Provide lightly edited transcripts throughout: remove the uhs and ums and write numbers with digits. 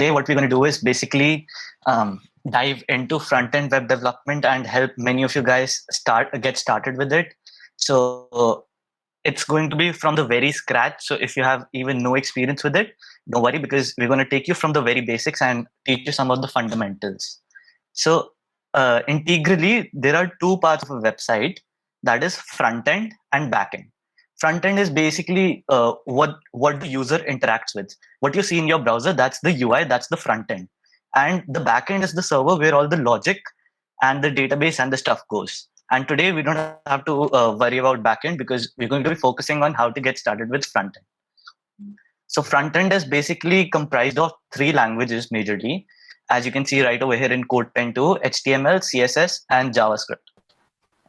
today what we're going to do is basically dive into front end web development and help many of you guys get started with it. So it's going to be from the very scratch. So if you have even no experience with it, don't worry, because we're going to take you from the very basics and teach you some of the fundamentals. So integrally, there are two parts of a website, that is front end and back end. Front end is basically what the user interacts with. What you see in your browser, that's the UI, that's the front end. And the back end is the server where all the logic and the database and the stuff goes. And today we don't have to worry about backend because we're going to be focusing on how to get started with front end. So front end is basically comprised of three languages majorly, as you can see right over here in CodePen 2: HTML, CSS, and JavaScript.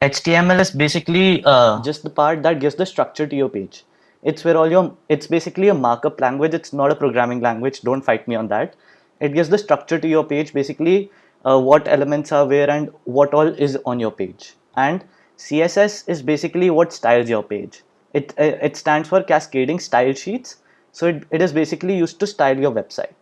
HTML is basically just the part that gives the structure to your page. It's where all your, it's basically a markup language. It's not a programming language. Don't fight me on that. It gives the structure to your page, basically what elements are where and what all is on your page. And CSS is basically what styles your page. It stands for cascading style sheets. So it is basically used to style your website.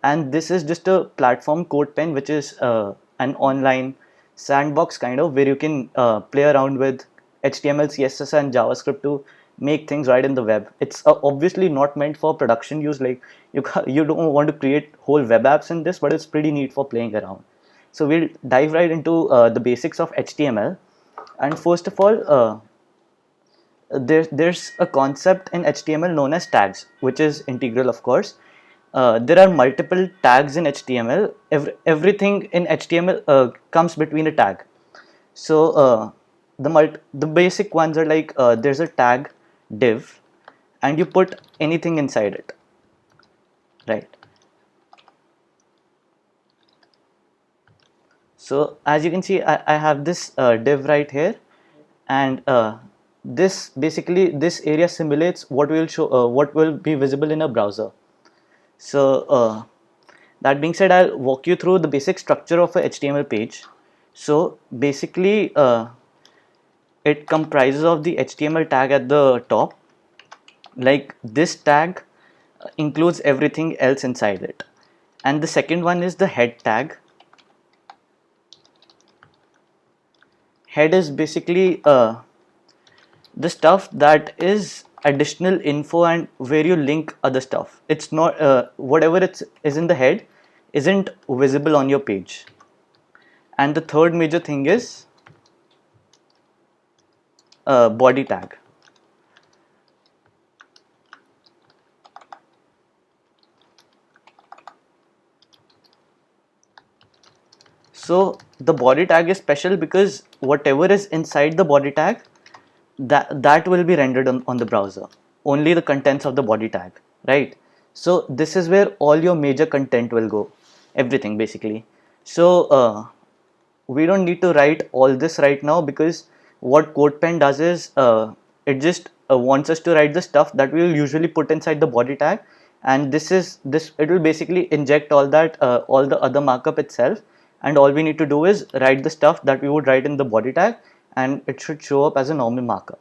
And this is just a platform, CodePen, which is an online sandbox kind of, where you can play around with HTML, CSS, and JavaScript to make things right in the web. It's obviously not meant for production use. Like you don't want to create whole web apps in this, but it's pretty neat for playing around. So we'll dive right into the basics of HTML. And first of all, there's a concept in HTML known as tags, which is integral, of course. There are multiple tags in HTML. Everything in HTML comes between a tag. So the basic ones are like there's a tag div, and you put anything inside it, right? So as you can see, I have this div right here, and this basically, this area simulates what will show, what will be visible in a browser. So that being said, I'll walk you through the basic structure of a HTML page. So basically, it comprises of the HTML tag at the top. Like this tag includes everything else inside it. And the second one is the head tag. Head is basically the stuff that is additional info and where you link other stuff. It's not whatever is in the head isn't visible on your page. And the third major thing is body tag. So the body tag is special because whatever is inside the body tag, that will be rendered on the browser. Only the contents of the body tag, right? So this is where all your major content will go, everything basically. So we don't need to write all this right now, because what CodePen does is it just wants us to write the stuff that we will usually put inside the body tag, and it will basically inject all that all the other markup itself, and all we need to do is write the stuff that we would write in the body tag, and it should show up as a normal markup.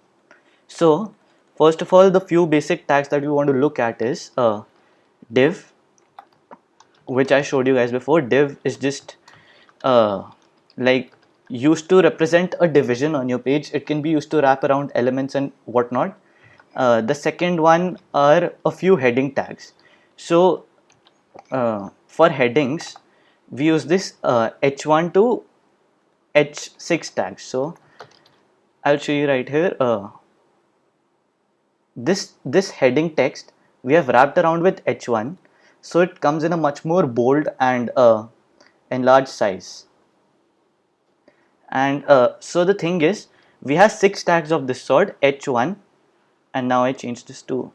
So first of all, the few basic tags that we want to look at is div, which I showed you guys before. Div is just like used to represent a division on your page. It can be used to wrap around elements and whatnot. The second one are a few heading tags. So for headings, we use this h1 to h6 tags. So I'll show you right here. This heading text we have wrapped around with h1, so it comes in a much more bold and enlarged size. And so the thing is, we have 6 tags of this sort, h1, and now I change this to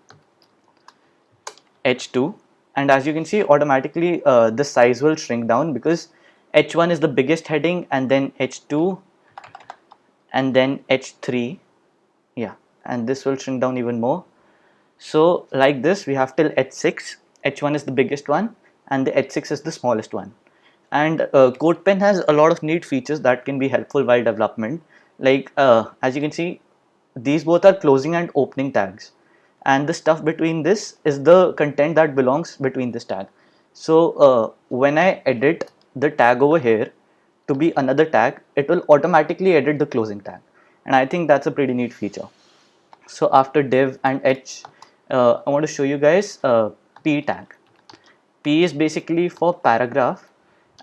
h2, and as you can see, automatically the size will shrink down, because h1 is the biggest heading, and then h2, and then h3, yeah, and this will shrink down even more. So like this, we have till h6. h1 is the biggest one, and the h6 is the smallest one. And CodePen has a lot of neat features that can be helpful while development. Like as you can see, these both are closing and opening tags, and the stuff between this is the content that belongs between this tag. So when I edit the tag over here to be another tag, it will automatically edit the closing tag, and I think that's a pretty neat feature. So after div and h, I want to show you guys p tag. P is basically for paragraph,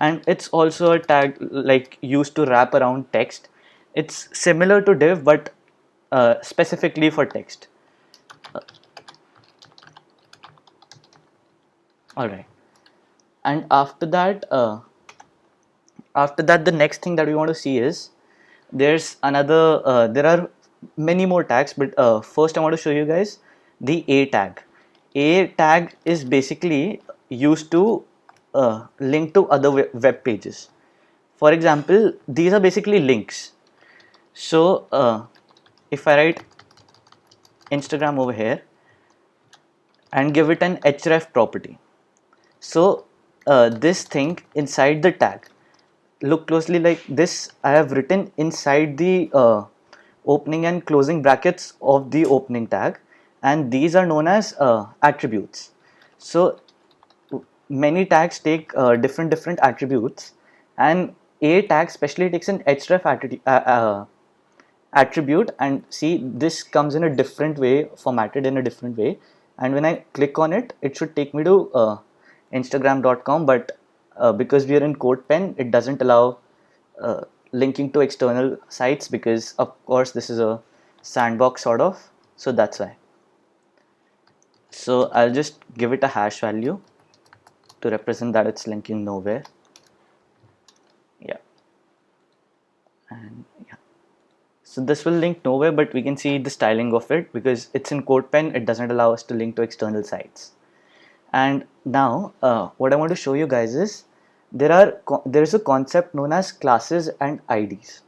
and it's also a tag like used to wrap around text. It's similar to div, but specifically for text. All right, and after that, the next thing that we want to see is there's another. There are many more tags, but first I want to show you guys the a tag. A tag is basically used to link to other web pages. For example, these are basically links. So if I write Instagram over here and give it an href property, so this thing inside the tag, look closely like this, I have written inside the opening and closing brackets of the opening tag, and these are known as attributes. So many tags take different attributes, and a tag especially takes an href attribute, and see this comes in a different way, formatted in a different way, and when I click on it, it should take me to instagram.com, but because we are in CodePen, it doesn't allow linking to external sites, because of course this is a sandbox sort of, so that's why. So I'll just give it a hash value to represent that it's linking nowhere. Yeah, and yeah, so this will link nowhere, but we can see the styling of it because it's in CodePen. It doesn't allow us to link to external sites. And now what I want to show you guys is there is a concept known as classes and IDs.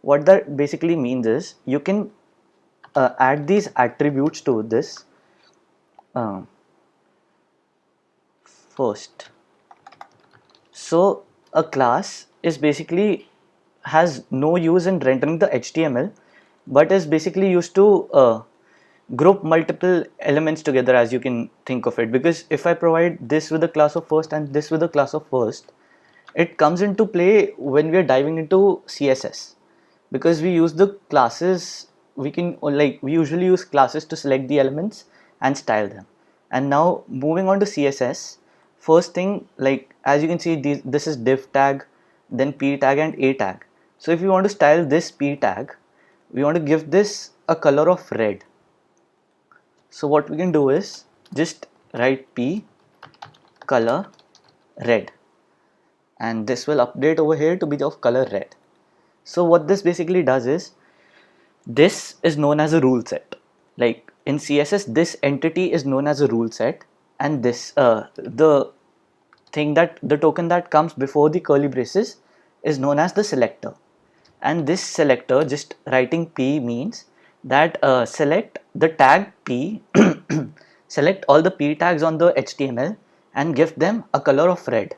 What that basically means is you can add these attributes to this first. So a class is basically has no use in rendering the HTML, but is basically used to group multiple elements together, as you can think of it. Because if I provide this with a class of first and this with a class of first, it comes into play when we are diving into CSS, because we use the classes. We usually use classes to select the elements and style them. And now moving on to CSS, first thing, like as you can see, this is div tag, then p tag and a tag. So if you want to style this p tag, we want to give this a color of red. So what we can do is just write p color red, and this will update over here to be of color red. So what this basically does is, this is known as a rule set. Like in CSS, this entity is known as a rule set, and this the token that comes before the curly braces is known as the selector. And this selector, just writing p, means that select the tag p select all the p tags on the HTML and give them a color of red.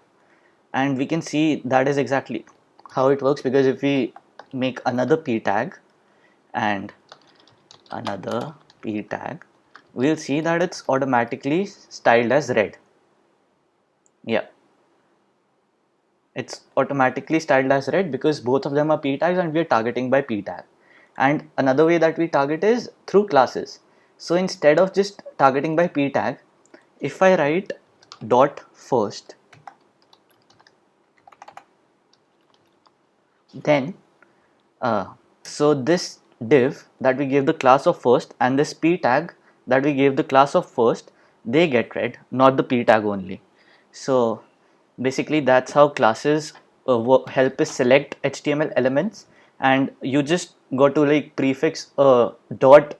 And we can see that is exactly how it works, because if we make another p tag and another p tag, we'll see that it's automatically styled as red. Yeah, it's automatically styled as red because both of them are p tags and we are targeting by p tag. And another way that we target is through classes. So instead of just targeting by p tag, if I write dot first, then so this div that we gave the class of first and this p tag that we gave the class of first, they get read, not the p tag only. So basically that's how classes help us select HTML elements, and you just got to like prefix a dot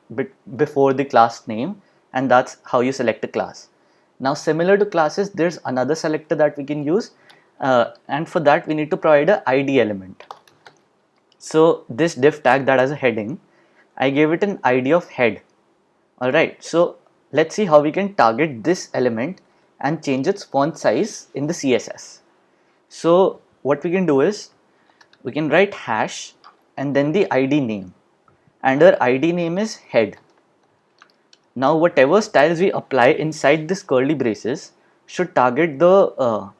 before the class name, and that's how you select a class. Now similar to classes, there's another selector that we can use, and for that we need to provide a ID element. So this div tag that has a heading, I gave it an ID of head. Alright, so let's see how we can target this element and change its font size in the CSS. So what we can do is, we can write hash and then the ID name, and our ID name is head. Now whatever styles we apply inside this curly braces should target the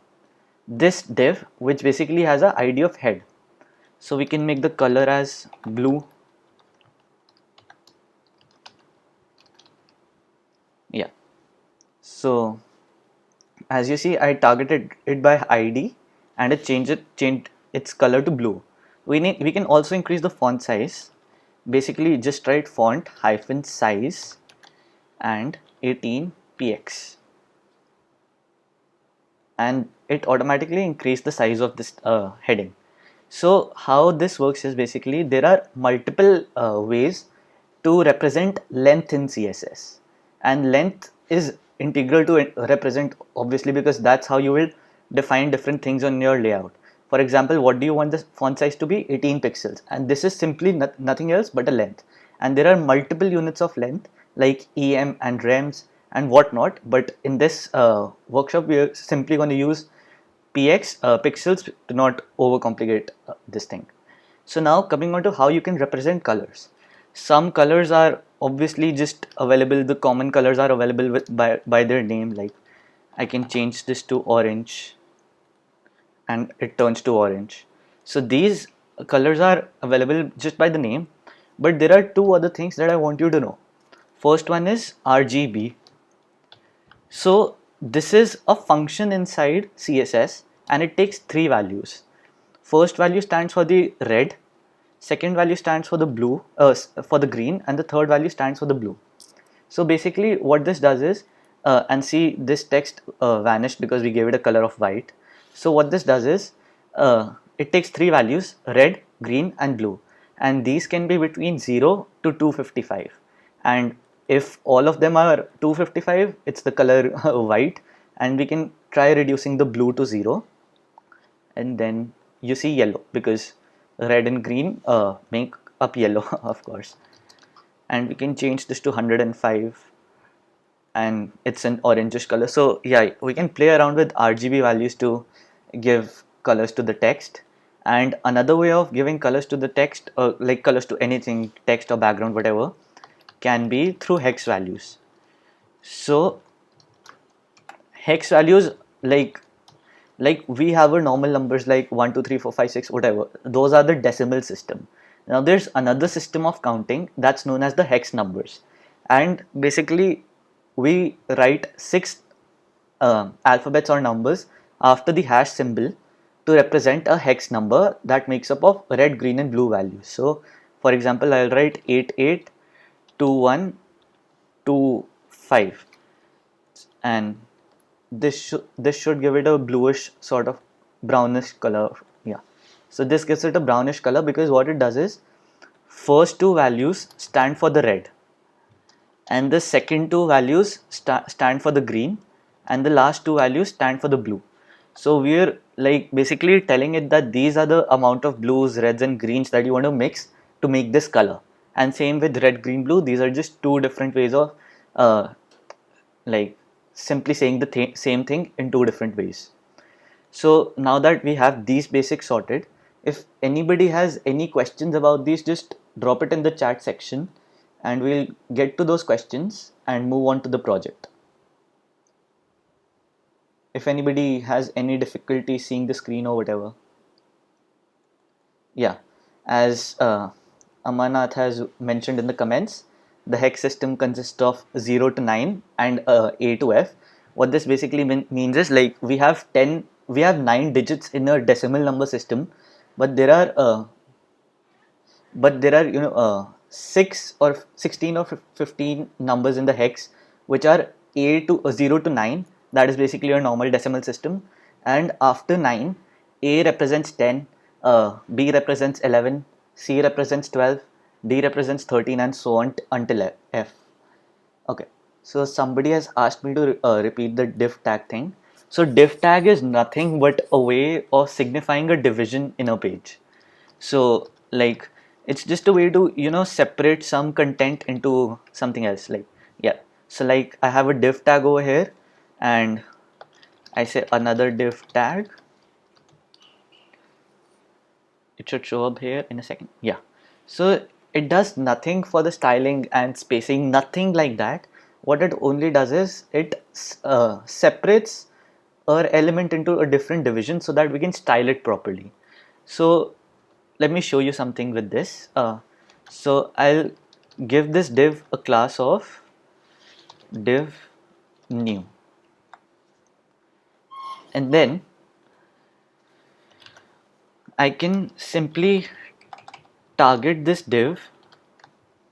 this div, which basically has a ID of head. So we can make the color as blue. Yeah. So as you see, I targeted it by ID and it changed its color to blue. We can also increase the font size. Basically, just write font hyphen size and 18px, and it automatically increase the size of this heading. So how this works is basically there are multiple ways to represent length in CSS, and length is integral to represent, obviously, because that's how you will define different things on your layout. For example, what do you want the font size to be? 18 pixels, and this is simply nothing else but a length. And there are multiple units of length like EM and rems and whatnot, but in this workshop we are simply going to use pixels to not overcomplicate this thing. So now coming on to how you can represent colors. Some colors are obviously just available, the common colors are available by their name, like I can change this to orange and it turns to orange. So these colors are available just by the name, but there are two other things that I want you to know. First one is RGB. So this is a function inside CSS and it takes three values. First value stands for the red, second value stands for the blue, for the green, and the third value stands for the blue. So basically what this does is, and see this text vanished because we gave it a color of white. So what this does is, it takes three values, red, green and blue, and these can be between 0 to 255, and if all of them are 255, it's the color white, and we can try reducing the blue to 0, and then you see yellow because red and green make up yellow of course. And we can change this to 105 and it's an orangish color. So yeah, we can play around with RGB values to give colors to the text. And another way of giving colors to the text, like colors to anything, text or background, whatever, can be through hex values. So hex values, like we have our normal numbers like 1 2 3 4 5 6, whatever, those are the decimal system. Now there's another system of counting that's known as the hex numbers, and basically we write six alphabets or numbers after the hash symbol to represent a hex number that makes up of red, green and blue values. So for example, I'll write 882125, and this should give it a bluish sort of brownish color. Yeah, so this gives it a brownish color because what it does is, first two values stand for the red and the second two values stand for the green and the last two values stand for the blue. So we're like basically telling it that these are the amount of blues, reds and greens that you want to mix to make this color. And same with red, green, blue, these are just two different ways of like simply saying the same thing in two different ways. So now that we have these basics sorted, if anybody has any questions about these, just drop it in the chat section and we'll get to those questions and move on to the project. If anybody has any difficulty seeing the screen or whatever. Yeah, as Amarnath has mentioned in the comments, the hex system consists of 0 to 9 and A to F. What this basically means is, like, we have 9 digits in a decimal number system, but there are 6 or 16 or 15 numbers in the hex which are 0 to 9. That is basically a normal decimal system, and after 9, A represents 10, B represents 11, C represents 12, D represents 13 and so on until F. Okay, so somebody has asked me to repeat the div tag thing. So div tag is nothing but a way of signifying a division in a page. So like, it's just a way to separate some content into something else. Like, yeah, so like I have a div tag over here and I say another div tag. It should show up here in a second. Yeah, so it does nothing for the styling and spacing, nothing like that. What it only does is it separates our element into a different division so that we can style it properly. So let me show you something with this. So I'll give this div a class of div new, and then I can simply target this div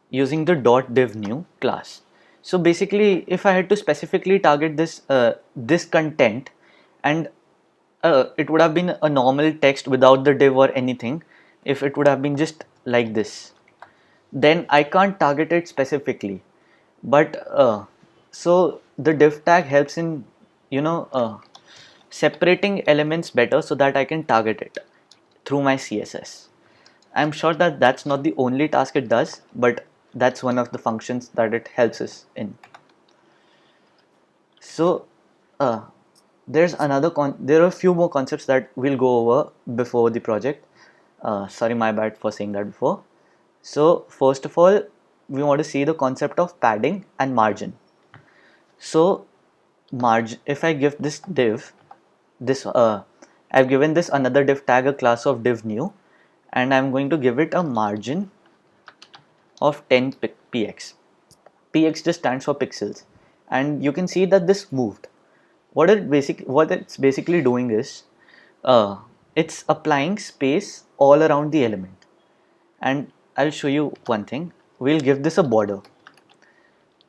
using the .div new class. So basically, if I had to specifically target this content, and it would have been a normal text without the div or anything, if it would have been just like this, then I can't target it specifically. But so the div tag helps in, separating elements better so that I can target it through my CSS. I'm sure that that's not the only task it does, but that's one of the functions that it helps us in. So uh, there are a few more concepts that we'll go over before the project. Sorry, my bad for saying that before. So first of all, we want to see the concept of padding and margin. So margin, if I give this div, I've given this another div tag a class of div new, and I'm going to give it a margin of 10 px. Px just stands for pixels, and you can see that this moved. What it's basically doing is, it's applying space all around the element. And I'll show you one thing. We'll give this a border,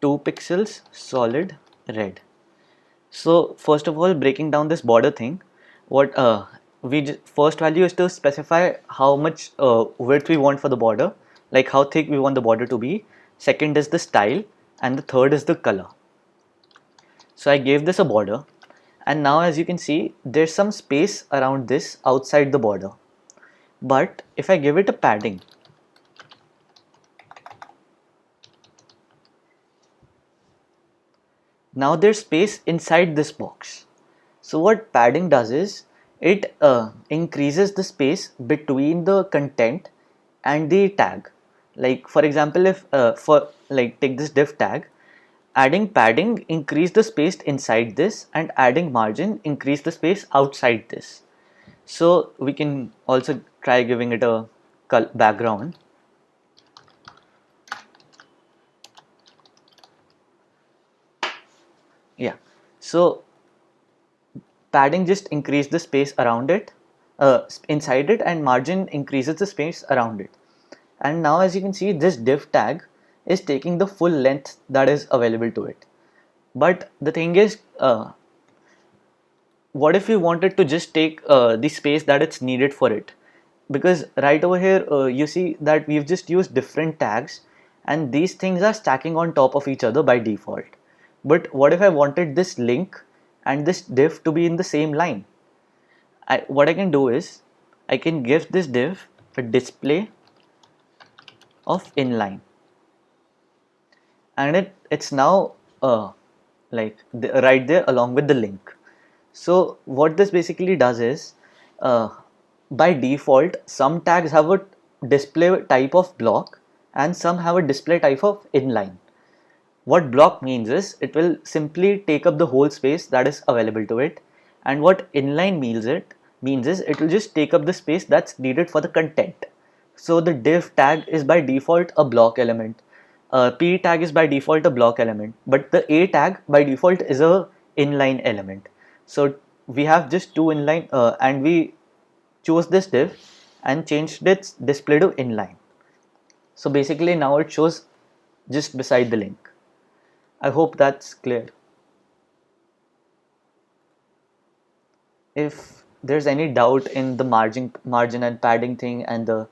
2 pixels solid red. So first of all, breaking down this border thing, what first value is to specify how much width we want for the border, like how thick we want the border to be. Second is the style, and the third is the color. So I gave this a border, and now as you can see, there's some space around this outside the border. But if I give it a padding, now there's space inside this box. So what padding does is, it increases the space between the content and the tag. Like for example, if take this div tag, adding padding increase the space inside this, and adding margin increase the space outside this. So we can also try giving it a background. Yeah, so padding just increase the space around it, inside it, and margin increases the space around it. And now as you can see, this div tag is taking the full length that is available to it. But the thing is, what if we wanted to just take the space that it's needed for it? Because right over here, you see that we've just used different tags, and these things are stacking on top of each other by default. But what if I wanted this link and this div to be in the same line? What I can do is, I can give this div a display of inline, and it's now right there along with the link. So what this basically does is, by default, some tags have a display type of block and some have a display type of inline. What block means is, it will simply take up the whole space that is available to it, and what inline means is, it will just take up the space that's needed for the content. So the div tag is by default a block element, p tag is by default a block element, but the a tag by default is a inline element. So we have just two inline, and we chose this div and changed its display to inline. So basically now it shows just beside the link. I hope that's clear. If there's any doubt in the margin and padding thing and the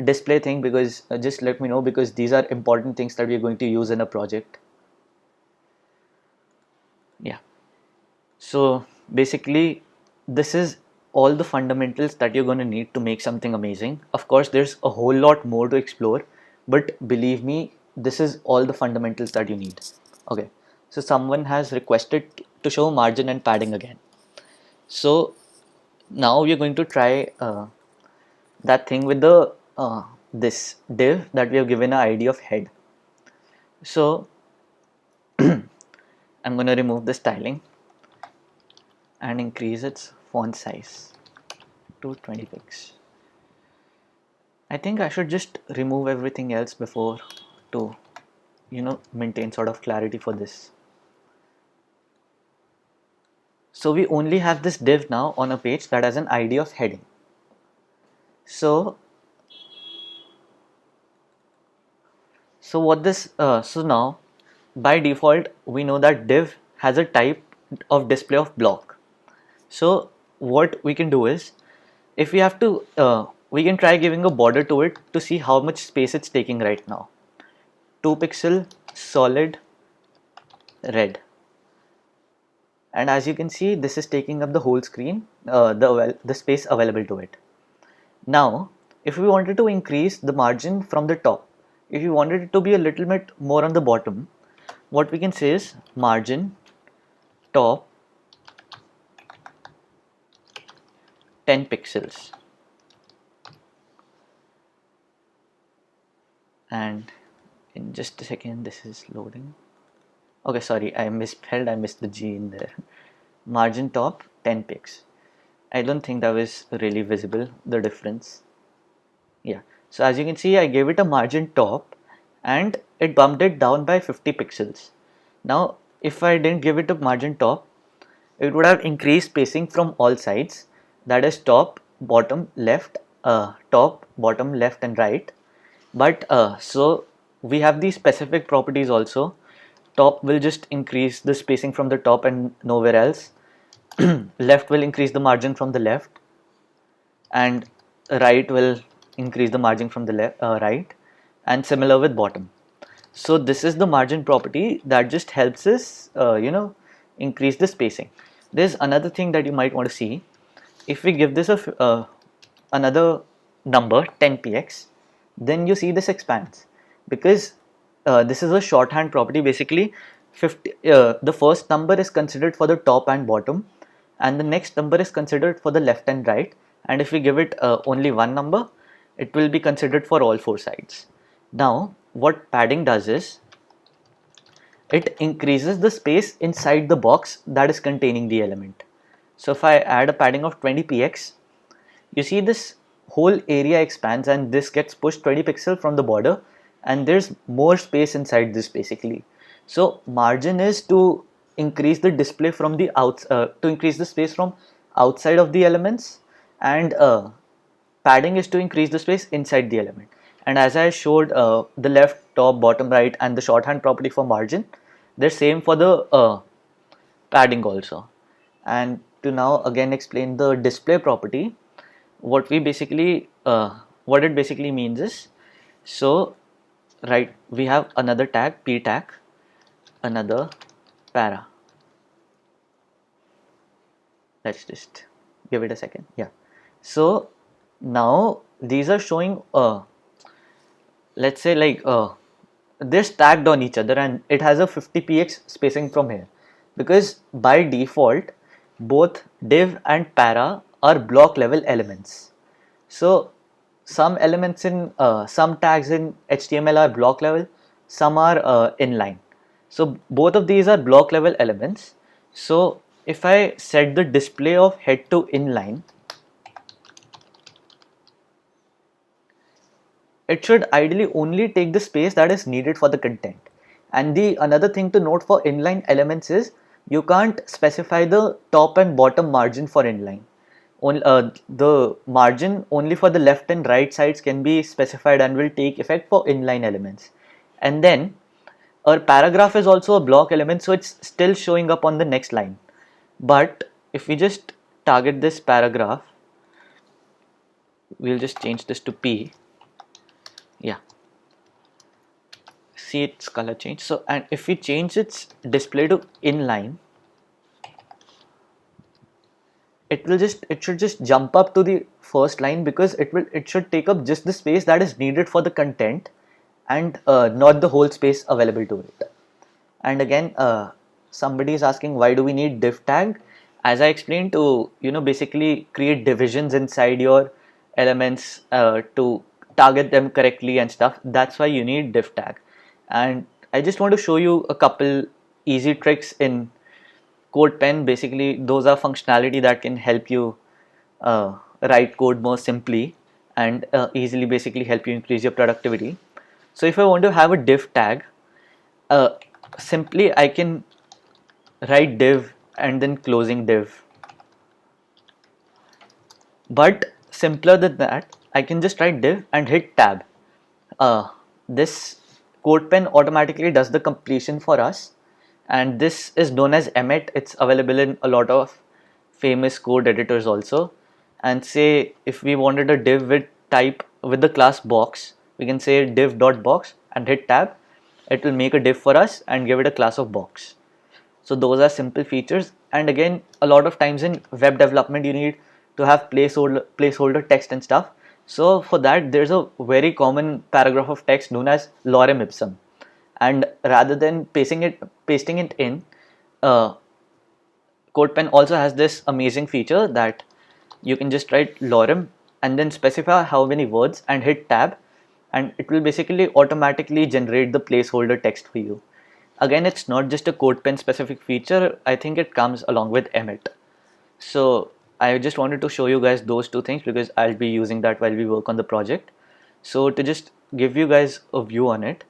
display thing, because just let me know, because these are important things that we're going to use in a project. Yeah, so basically this is all the fundamentals that you're going to need to make something amazing. Of course there's a whole lot more to explore, but believe me, this is all the fundamentals that you need. Okay, so someone has requested to show margin and padding again. So now we're going to try that thing with the this div that we have given an ID of head. So I'm going to remove the styling, and increase its font size to 20 pixels. I think I should just remove everything else before to maintain sort of clarity for this. So we only have this div now on a page that has an ID of heading. So now by default we know that div has a type of display of block. So what we can do is, if we have to we can try giving a border to it to see how much space it's taking right now. 2 pixel solid red, and as you can see this is taking up the whole screen, the space available to it. Now if we wanted to increase the margin from the top, if you wanted it to be a little bit more on the bottom, what we can say is margin top 10 pixels, and in just a second this is loading. Okay, sorry, I missed the G in there. Margin top 10 pixels. I don't think that was really visible, the difference. Yeah, so as you can see I gave it a margin top and it bumped it down by 50 pixels. Now if I didn't give it a margin top, it would have increased spacing from all sides, that is top, bottom, left, and right. But so we have these specific properties also. Top will just increase the spacing from the top and nowhere else. Left will increase the margin from the left, and right will increase the margin from the right, and similar with bottom. So this is the margin property that just helps us increase the spacing. There's another thing that you might want to see. If we give this another number 10px, then you see this expands, because this is a shorthand property. Basically 50, the first number is considered for the top and bottom, and the next number is considered for the left and right, and if we give it only one number, it will be considered for all four sides. Now what padding does is, it increases the space inside the box that is containing the element. So if I add a padding of 20px, you see this whole area expands and this gets pushed 20 pixel from the border, and there's more space inside this basically. So margin is to increase the display from the to increase the space from outside of the elements, and padding is to increase the space inside the element. And as I showed, the left, top, bottom, right, and the shorthand property for margin, they're same for the padding also. And to now again explain the display property, what it basically means is, so right, we have another tag, p tag, another para. Let's just give it a second. Yeah, so now these are showing let's say like they're stacked on each other, and it has a 50px spacing from here, because by default both div and para are block level elements. So some elements in some tags in HTML are block level, some are inline. So both of these are block level elements. So if I set the display of head to inline, it should ideally only take the space that is needed for the content. And the another thing to note for inline elements is, you can't specify the top and bottom margin for inline. The margin only for the left and right sides can be specified and will take effect for inline elements. And then our paragraph is also a block element, so it's still showing up on the next line. But if we just target this paragraph, we'll just change this to P. Yeah, see its color change. So, and if we change its display to inline, it should just jump up to the first line, because it should take up just the space that is needed for the content, and not the whole space available to it. And again, somebody is asking, why do we need div tag? As I explained, to basically create divisions inside your elements to target them correctly and stuff. That's why you need div tag. And I just want to show you a couple easy tricks in CodePen, basically those are functionality that can help you write code more simply and easily basically help you increase your productivity. So if I want to have a div tag, simply I can write div and then closing div. But simpler than that, I can just write div and hit tab. This CodePen automatically does the completion for us, and this is known as Emmet. It's available in a lot of famous code editors also. And say if we wanted a div with type with the class box, we can say div.box and hit tab. It will make a div for us and give it a class of box. So those are simple features, and again, a lot of times in web development you need to have placeholder text and stuff. So for that, there's a very common paragraph of text known as lorem ipsum, and rather than pasting it in, uh, CodePen also has this amazing feature that you can just write lorem and then specify how many words and hit tab, and it will basically automatically generate the placeholder text for you. Again, it's not just a CodePen specific feature. I think it comes along with Emmet. So I just wanted to show you guys those two things because I'll be using that while we work on the project. So to just give you guys a view on it,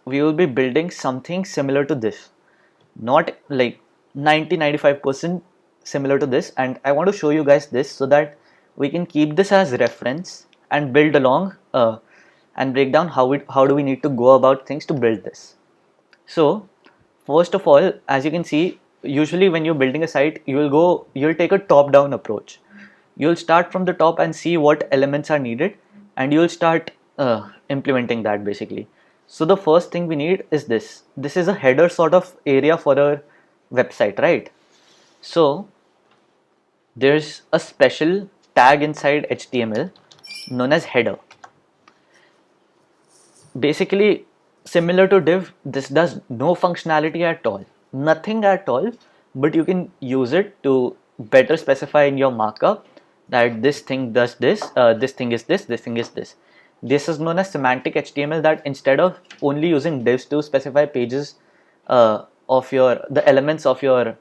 we will be building something similar to this, not like 90-95% similar to this, and I want to show you guys this so that we can keep this as reference and build along and break down how do we need to go about things to build this. So first of all, as you can see, usually when you're building a site, you'll take a top down approach. You'll start from the top and see what elements are needed, and you'll start implementing that basically. So the first thing we need is this. This is a header sort of area for our website, right? So there's a special tag inside HTML known as header. Basically, similar to div, this does no functionality at all, nothing at all, but you can use it to better specify in your markup that this thing does this, this thing is this thing is this. This is known as semantic HTML, that instead of only using divs to specify pages of the elements of your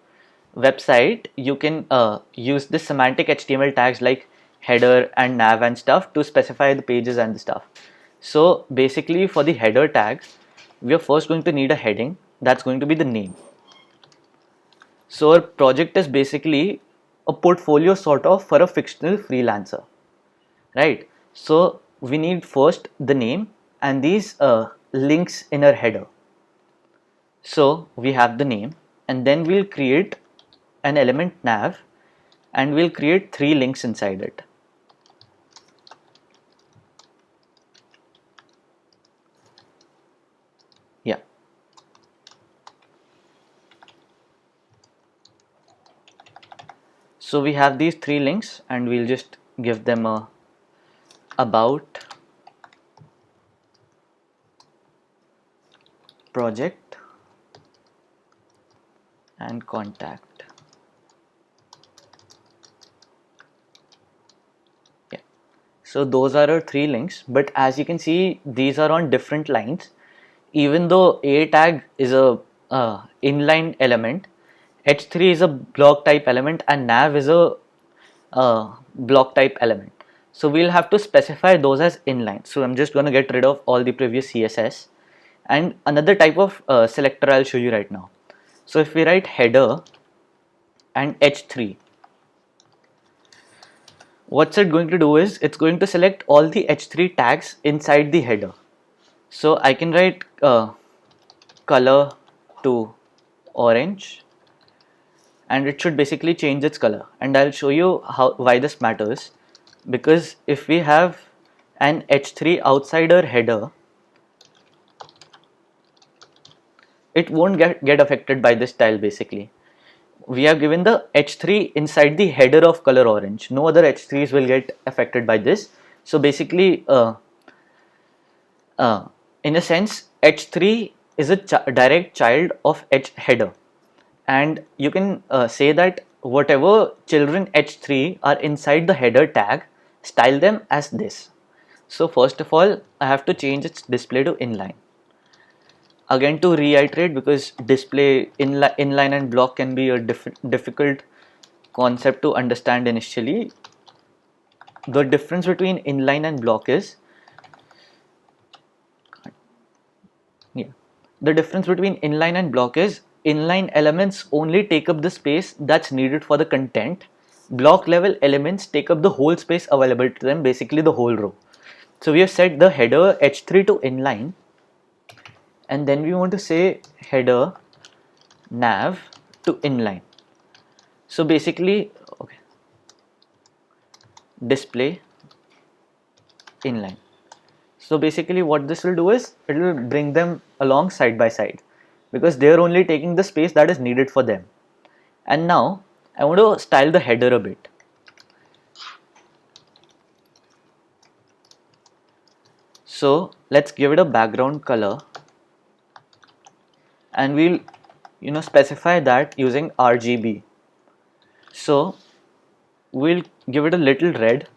website, you can use the semantic HTML tags like header and nav and stuff to specify the pages and the stuff. So basically for the header tag, we are first going to need a heading that's going to be the name. So our project is basically a portfolio sort of for a fictional freelancer, right? So we need first the name and these links in our header. So we have the name, and then we'll create an element nav and we'll create 3 links inside it. Yeah. So we have these 3 links and we'll just give them a about, project, and contact. Yeah. So those are our 3 links, but as you can see, these are on different lines. Even though a tag is a inline element, h3 is a block type element, and nav is a block type element. So we'll have to specify those as inline. So I'm just going to get rid of all the previous CSS, and another type of selector I'll show you right now. So if we write header and h3, what's it going to do is it's going to select all the h3 tags inside the header. So I can write color to orange, and it should basically change its color, and I'll show you why this matters. Because if we have an h3 outside our header, it won't get affected by this style. Basically, we have given the h3 inside the header of color orange. No other h3s will get affected by this. So basically, in a sense, h3 is a direct child of header, and you can say that whatever children h3 are inside the header tag, style them as this. So first of all, I have to change its display to inline. Again, to reiterate, because display inline and block can be a difficult concept to understand initially. The difference between inline and block is, the difference between inline and block is inline elements only take up the space that's needed for the content. Block level elements take up the whole space available to them, basically the whole row. So we have set the header h3 to inline, and then we want to say header nav to inline. So basically, okay, display inline. So basically what this will do is it will bring them along side by side, because they are only taking the space that is needed for them. And now I want to style the header a bit. So let's give it a background color, and we'll specify that using RGB. So we'll give it a little red,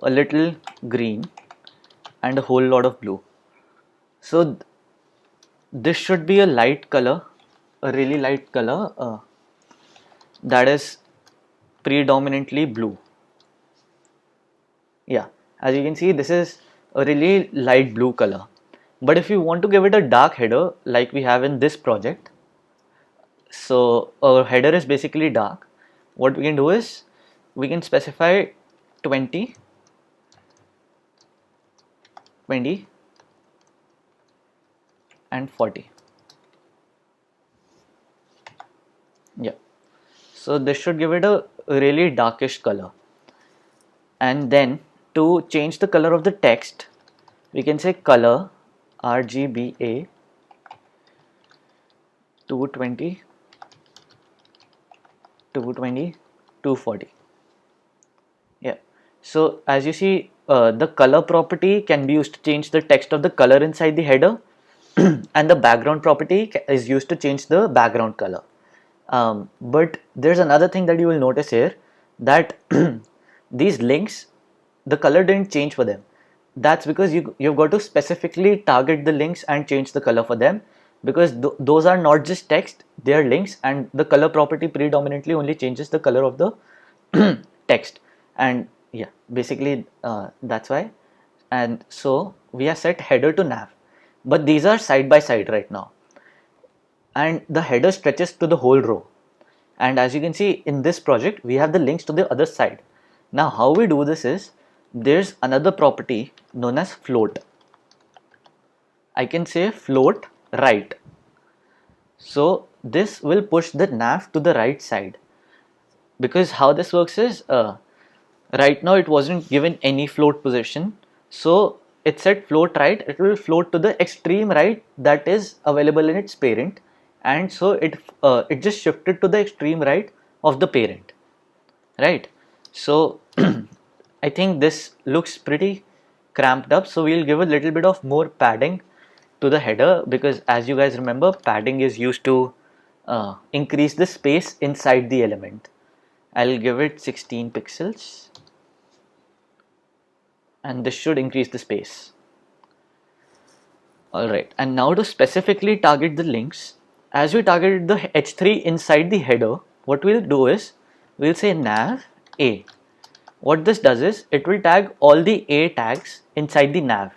a little green, and a whole lot of blue. So this should be a light color, a really light color that is predominantly blue. Yeah, as you can see, this is a really light blue color. But if you want to give it a dark header like we have in this project, so our header is basically dark, what we can do is we can specify 20, 20 and 40. Yeah, so this should give it a really darkish color. And then to change the color of the text, we can say color RGBA 220, 220, 240. Yeah, so as you see, the color property can be used to change the text of the color inside the header, and the background property is used to change the background color. But there's another thing that you will notice here, that these links, the color didn't change for them. That's because you've got to specifically target the links and change the color for them, because those are not just text, they are links, and the color property predominantly only changes the color of the text. And yeah, basically that's why. And so we have set header to nav, but these are side by side right now, and the header stretches to the whole row. And as you can see in this project, we have the links to the other side. Now how we do this is, there's another property known as float. I can say float right. So this will push the nav to the right side, because how this works is, right now it wasn't given any float position, so it said float right, it will float to the extreme right that is available in its parent, and so it just shifted to the extreme right of the parent, right? So I think this looks pretty cramped up, so we'll give a little bit of more padding to the header, because as you guys remember, padding is used to increase the space inside the element. I'll give it 16 pixels, and this should increase the space. Alright, and now to specifically target the links, as we targeted the h3 inside the header, what we'll do is we'll say nav a. What this does is it will tag all the a tags inside the nav,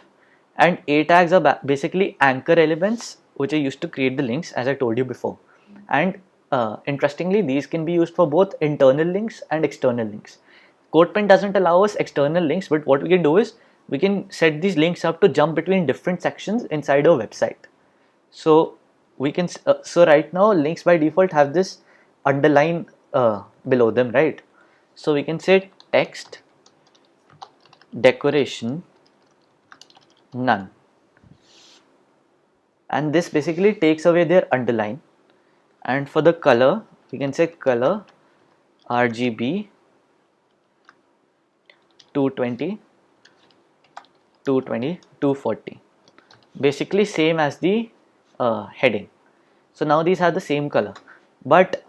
and a tags are basically anchor elements which are used to create the links, as I told you before. And interestingly, these can be used for both internal links and external links. CodePen doesn't allow us external links, but what we can do is we can set these links up to jump between different sections inside our website. So we can so right now links by default have this underline below them, right? So we can say text decoration none, and this basically takes away their underline. And for the color, we can say color RGB 220, 220, 240, basically same as the heading. So now these have the same color, but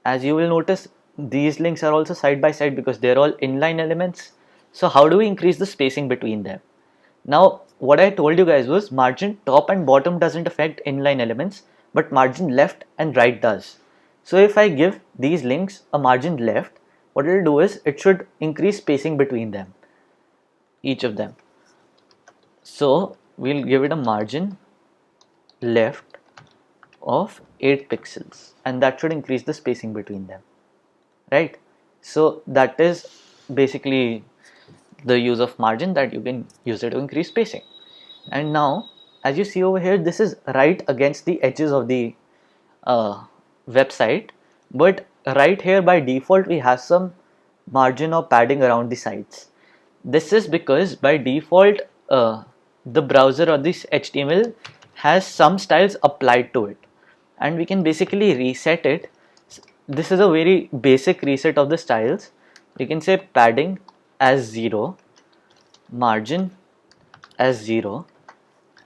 as you will notice, these links are also side by side because they're all inline elements. So how do we increase the spacing between them? Now what I told you guys was margin top and bottom doesn't affect inline elements, but margin left and right does. So if I give these links a margin left, what it will do is it should increase spacing between them, each of them. So we'll give it a margin left of 8 pixels, and that should increase the spacing between them, right? So that is basically the use of margin, that you can use it to increase spacing. And now, as you see over here, this is right against the edges of the website, but right here by default we have some margin or padding around the sides. This is because by default the browser or this HTML has some styles applied to it, and we can basically reset it. This is a very basic reset of the styles. You can say padding as 0, margin as 0,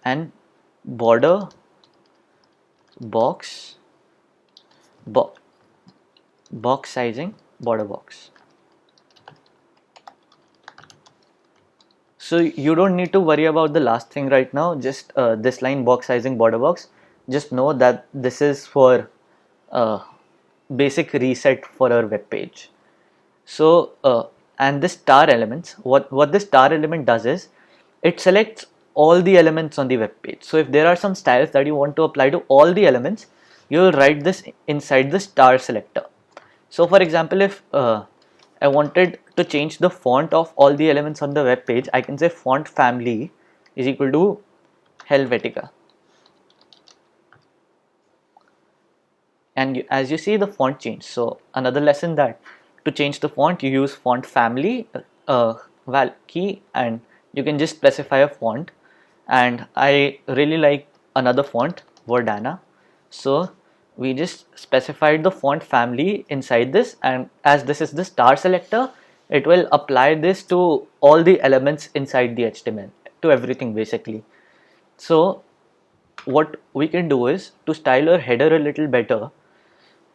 and border box box sizing border box. So you don't need to worry about the last thing right now, just this line box sizing border box. Just know that this is for basic reset for our web page. So and this star elements, what this star element does is it selects all the elements on the web page. So if there are some styles that you want to apply to all the elements, you will write this inside the star selector. So for example, if I wanted to change the font of all the elements on the web page, I can say font family is equal to Helvetica. And as you see, the font changed. So another lesson, that to change the font you use font family key, and you can just specify a font. And I really like another font, Verdana, so we just specified the font family inside this, and as this is the star selector, it will apply this to all the elements inside the HTML, to everything basically. So what we can do is, to style our header a little better,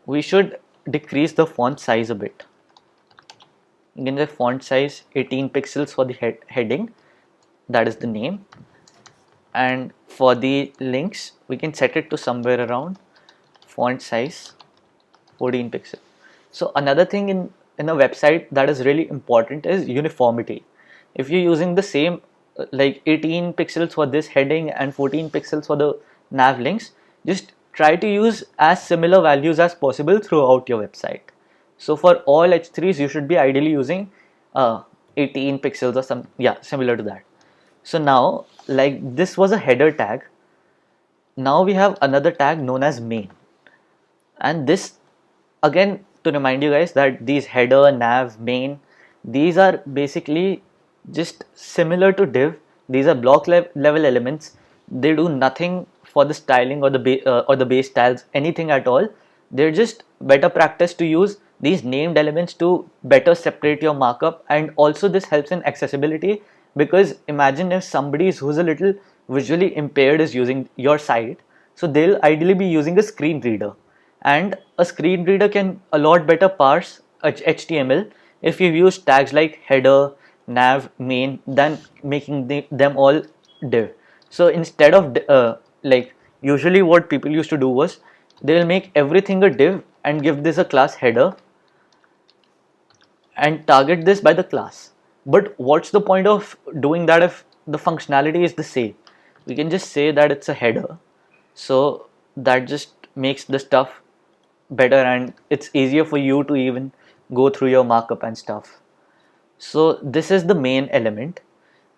we should decrease the font size a bit. You can say font size 18 pixels for the heading, that is the name, and for the links we can set it to somewhere around font size 14 pixels. So another thing in a website that is really important is uniformity. If you're using the same like 18 pixels for this heading and 14 pixels for the nav links, just try to use as similar values as possible throughout your website. So for all H3s you should be ideally using 18 pixels or some, yeah, similar to that. So now, like this was a header tag, now we have another tag known as main. And this, again, to remind you guys that these header, nav, main, these are basically just similar to div. These are block level elements. They do nothing for the styling or the base styles, anything at all. They're just better practice to use these named elements to better separate your markup. And also this helps in accessibility, because imagine if somebody who's a little visually impaired is using your site, so they'll ideally be using a screen reader, and a screen reader can a lot better parse HTML if you use tags like header, nav, main, than making them all div. So instead of like usually what people used to do was, they will make everything a div and give this a class header and target this by the class. But what's the point of doing that if the functionality is the same? We can just say that it's a header, so that just makes the stuff better, and it's easier for you to even go through your markup and stuff. So this is the main element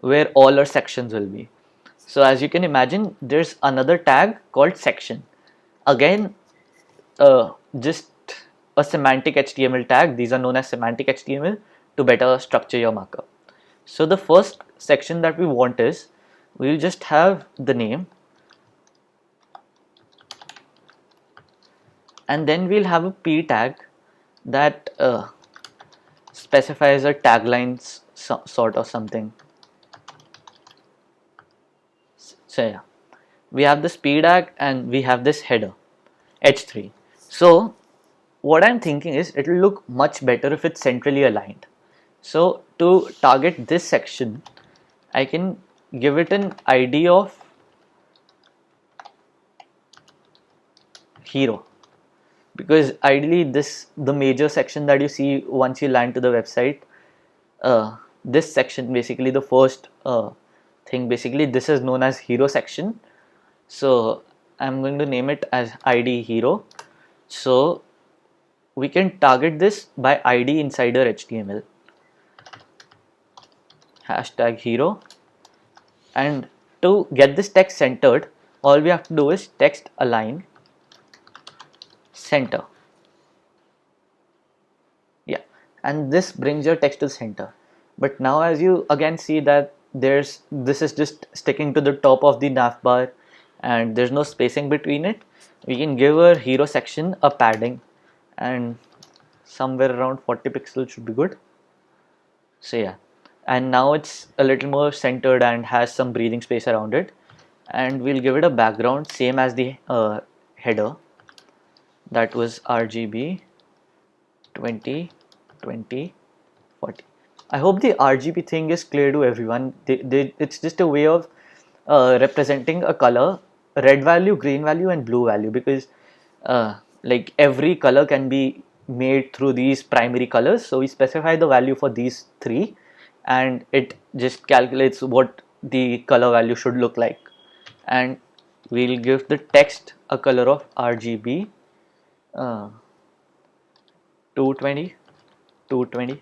where all our sections will be. So as you can imagine, there's another tag called section. Again, just a semantic HTML tag. These are known as semantic HTML to better structure your markup. So the first section that we want is, we'll just have the name, and then we'll have a p tag that specifies a tagline sort of something. So yeah, we have this p tag and we have this header h3. So what I'm thinking is, it will look much better if it's centrally aligned. So to target this section, I can give it an ID of hero, because ideally the major section that you see once you land to the website, this section, basically the first thing, basically this is known as hero section. So I'm going to name it as ID hero. So we can target this by ID insider HTML, hashtag hero. And to get this text centered, all we have to do is text align center. Yeah, and this brings your text to the center. But now as you again see that this is just sticking to the top of the nav bar and there's no spacing between it, we can give our hero section a padding, and somewhere around 40 pixels should be good. So yeah, and now it's a little more centered and has some breathing space around it, and we'll give it a background same as the header, that was RGB 20 20 40. I hope the RGB thing is clear to everyone. It's just a way of representing a color, red value, green value, and blue value, because like every color can be made through these primary colors. So we specify the value for these three, and it just calculates what the color value should look like. And we'll give the text a color of RGB 220, 220,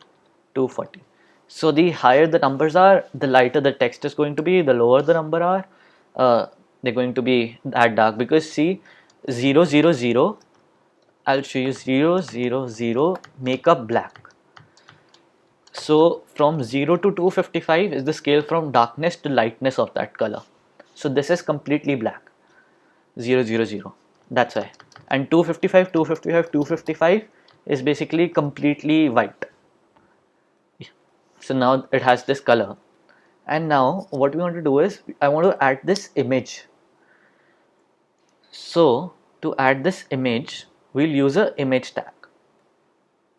240. So the higher the numbers are, the lighter the text is going to be. The lower the number are, they're going to be that dark, because see, 0 0 0, I'll show you, 0 0 0 make up black. So from 0 to 255 is the scale from darkness to lightness of that color. So this is completely black, 0 0 0, that's why. And 255 255 255 is basically completely white. So now it has this color. And now what we want to do is, I want to add this image. So to add this image, we'll use a image tag.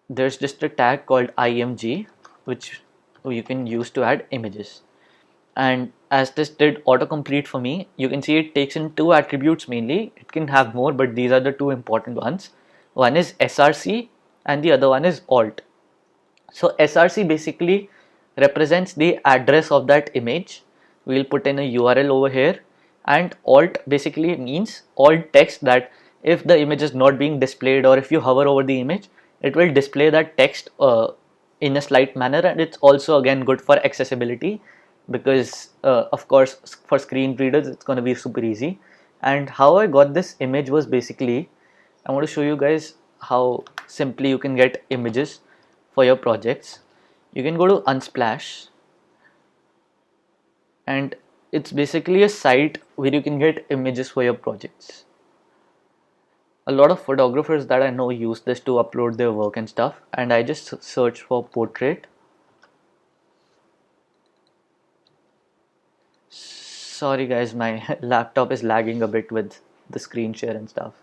There's just a tag called img, which you can use to add images. And as this did autocomplete for me, you can see it takes in two attributes mainly. It can have more, but these are the two important ones. One is src and the other one is alt. So src basically represents the address of that image. We'll put in a URL over here, and alt basically means alt text, that if the image is not being displayed, or if you hover over the image, it will display that text in a slight manner. And it's also again good for accessibility, because of course for screen readers it's going to be super easy. And how I got this image was, basically I want to show you guys how simply you can get images for your projects. You can go to Unsplash, and it's basically a site where you can get images for your projects. A lot of photographers that I know use this to upload their work and stuff, and I just search for portrait. Sorry guys, my laptop is lagging a bit with the screen share and stuff.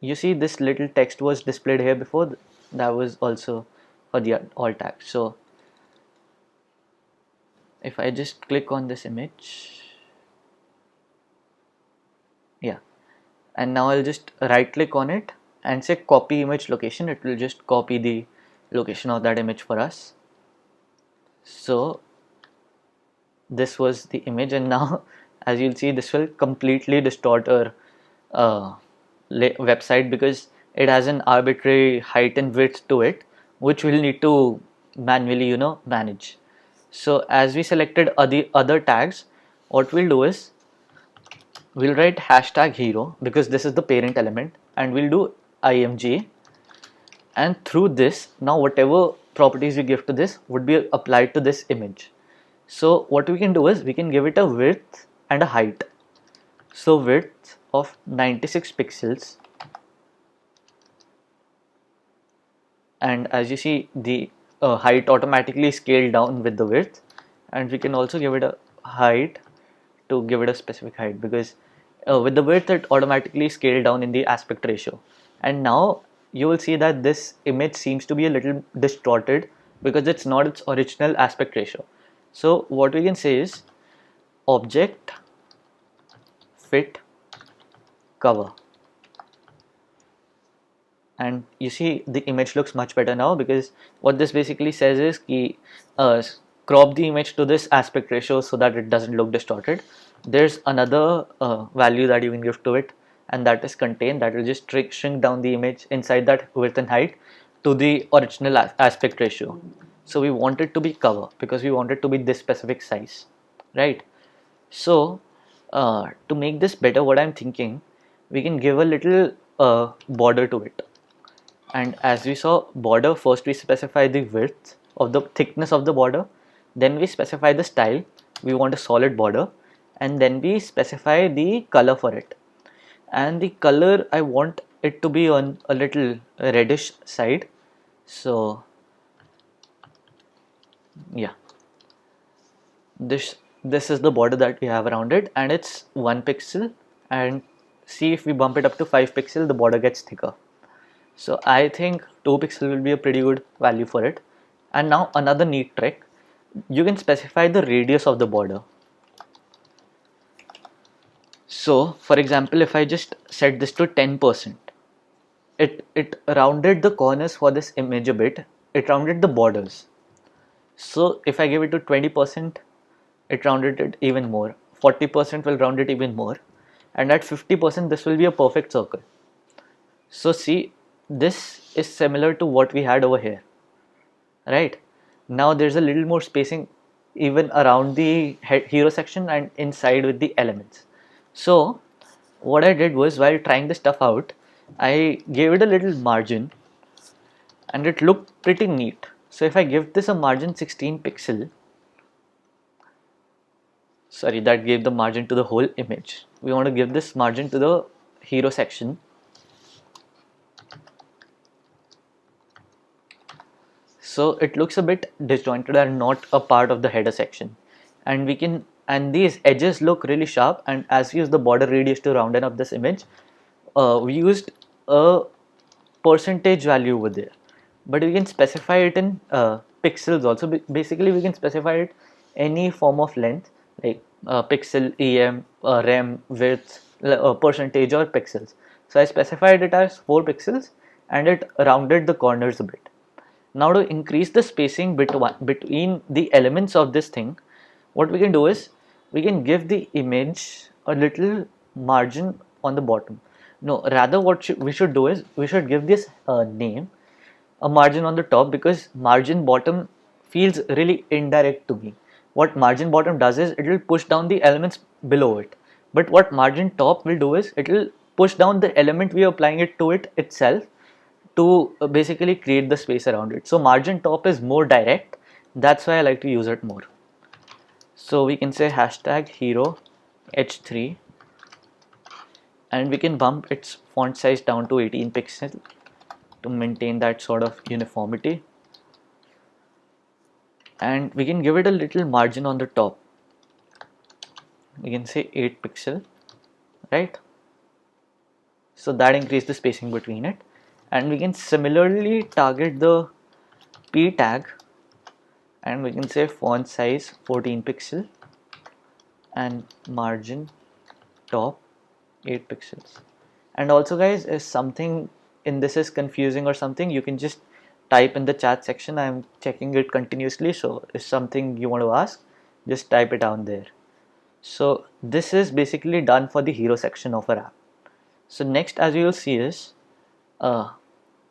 You see this little text was displayed here before, that was also for the alt tag. So if I just click on this image, yeah, and now I'll just right click on it and say copy image location. It will just copy the location of that image for us. So this was the image, and now as you'll see, this will completely distort our website, because it has an arbitrary height and width to it, which we'll need to manually manage. So as we selected other tags, what we'll do is we'll write hashtag hero, because this is the parent element, and we'll do img, and through this, now whatever properties we give to this would be applied to this image. So what we can do is we can give it a width and a height. So width of 96 pixels, and as you see, the height automatically scaled down with the width, and we can also give it a height to give it a specific height, because with the width it automatically scaled down in the aspect ratio. And now you will see that this image seems to be a little distorted because it's not its original aspect ratio. So what we can say is object fit cover, and you see the image looks much better now, because what this basically says is ki, uh, crop the image to this aspect ratio so that it doesn't look distorted. There's another value that you can give to it, and that is contain, that will just shrink down the image inside that width and height to the original aspect ratio. So we want it to be cover because we want it to be this specific size, right? So to make this better, what I'm thinking, we can give a little border to it. And as we saw border, first we specify the width of the thickness of the border, then we specify the style, we want a solid border, and then we specify the color for it. And the color, I want it to be on a little reddish side. So yeah, this is the border that we have around it, and it's 1 pixel. And see, if we bump it up to 5 pixel, the border gets thicker. So I think 2 pixel will be a pretty good value for it. And now another neat trick, you can specify the radius of the border. So for example, if I just set this to 10%, it rounded the corners for this image a bit, it rounded the borders. So if I give it to 20%, it rounded it even more, 40% will round it even more, and at 50% this will be a perfect circle. So see, this is similar to what we had over here, right? Now there's a little more spacing even around the hero section and inside with the elements. So what I did was, while trying this stuff out, I gave it a little margin and it looked pretty neat. So if I give this a margin 16 pixel, sorry, that gave the margin to the whole image. We want to give this margin to the hero section. So it looks a bit disjointed and not a part of the header section. And we can, and these edges look really sharp, and as we use the border radius to round up this image, we used a percentage value over there, but we can specify it in pixels also. Basically we can specify it any form of length, like pixel, em, rem, width, percentage, or pixels. So I specified it as 4 pixels and it rounded the corners a bit. Now to increase the spacing between the elements of this thing, what we can do is we can give the image a little margin on the bottom. No, rather what we should do is we should give this name a margin on the top, because margin bottom feels really indirect to me. What margin bottom does is it will push down the elements below it, but what margin top will do is it will push down the element we are applying it to it itself to basically create the space around it. So margin top is more direct, that's why I like to use it more. So we can say hashtag hero h3, and we can bump its font size down to 18 pixels to maintain that sort of uniformity, and we can give it a little margin on the top. We can say 8 pixel, right? So that increases the spacing between it, and we can similarly target the p tag, and we can say font size 14 pixel and margin top 8 pixels. And also guys, if something in this is confusing or something, you can just type in the chat section. I'm checking it continuously, so if something you want to ask, just type it down there. So this is basically done for the hero section of our app. So next, as you will see, is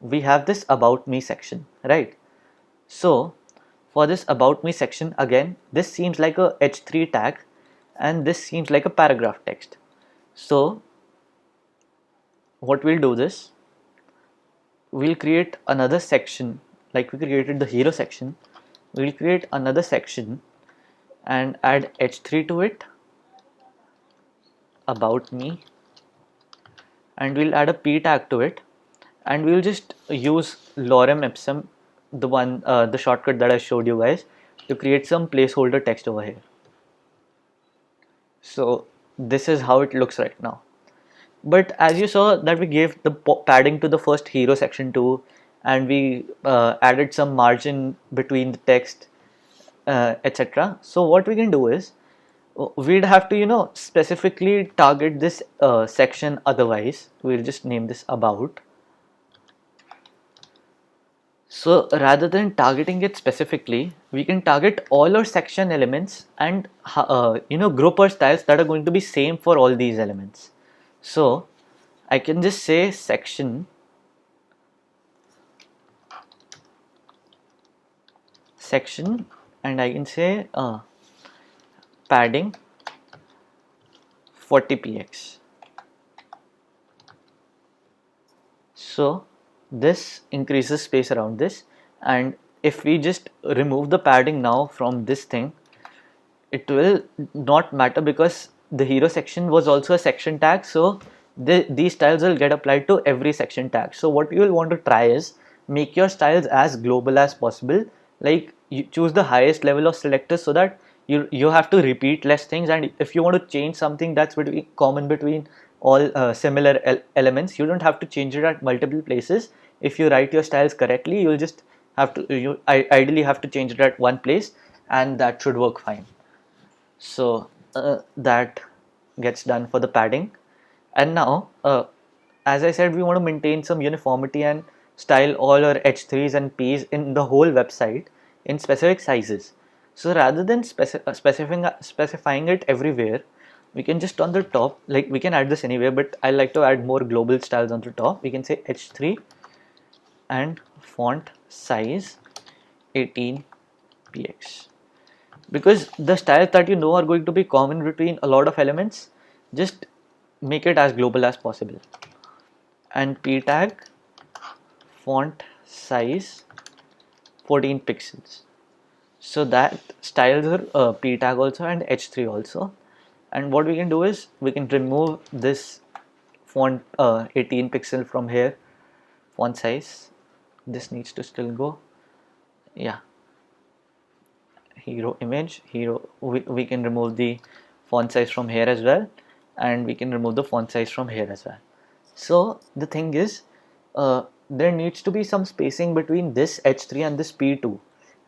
we have this about me section, right? So for this about me section, again, this seems like a h3 tag and this seems like a paragraph text. So what we'll do this, we'll create another section, like we created the hero section, we'll create another section and add h3 to it, about me, and we'll add a p tag to it, and we'll just use lorem ipsum, the one the shortcut that I showed you guys, to create some placeholder text over here. So this is how it looks right now. But as you saw that we gave the padding to the first hero section too, and we added some margin between the text, etc. So what we can do is we'd have to specifically target this section. Otherwise we'll just name this about. So rather than targeting it specifically, we can target all our section elements and group our styles that are going to be same for all these elements. So I can just say section and I can say padding 40 px. So this increases space around this, and if we just remove the padding now from this thing, it will not matter because the hero section was also a section tag. So these styles will get applied to every section tag. So what you will want to try is make your styles as global as possible. Like you choose the highest level of selectors so that you have to repeat less things, and if you want to change something that's common between all similar elements, you don't have to change it at multiple places. If you write your styles correctly, you'll just have to ideally have to change it at one place, and that should work fine. So that gets done for the padding. And now as I said, we want to maintain some uniformity and style all our h3s and p's in the whole website in specific sizes. So rather than specifying it everywhere, we can just on the top, like we can add this anywhere, but I like to add more global styles on the top. We can say h3 and font size 18 px, because the styles that are going to be common between a lot of elements, just make it as global as possible. And p tag font size 14 pixels. So that styles are p tag also and h3 also. And what we can do is we can remove this font 18 pixel from here, font size. This needs to still go. Yeah, hero image, hero, we can remove the font size from here as well, and we can remove the font size from here as well. So the thing is, there needs to be some spacing between this h3 and this p2,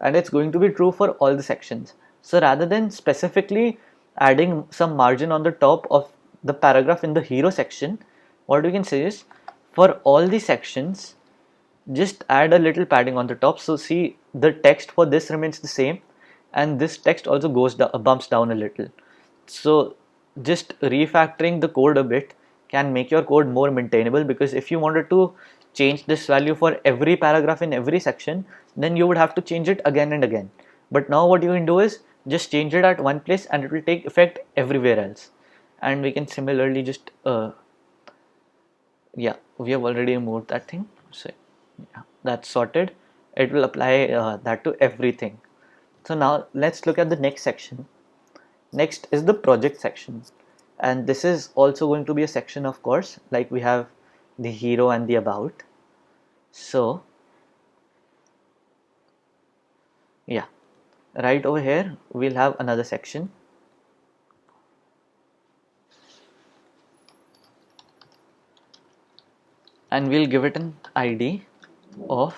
and it's going to be true for all the sections. So rather than specifically adding some margin on the top of the paragraph in the hero section, what we can say is for all the sections, just add a little padding on the top. So see, the text for this remains the same, and this text also goes down, bumps down a little. So just refactoring the code a bit can make your code more maintainable, because if you wanted to change this value for every paragraph in every section, then you would have to change it again and again. But now what you can do is just change it at one place and it will take effect everywhere else. And we can similarly just yeah, we have already moved that thing, so yeah, that's sorted. It will apply that to everything. So now let's look at the next section. Next is the project section, and this is also going to be a section, of course, like we have the hero and the about. So yeah, right over here we'll have another section, and we'll give it an ID of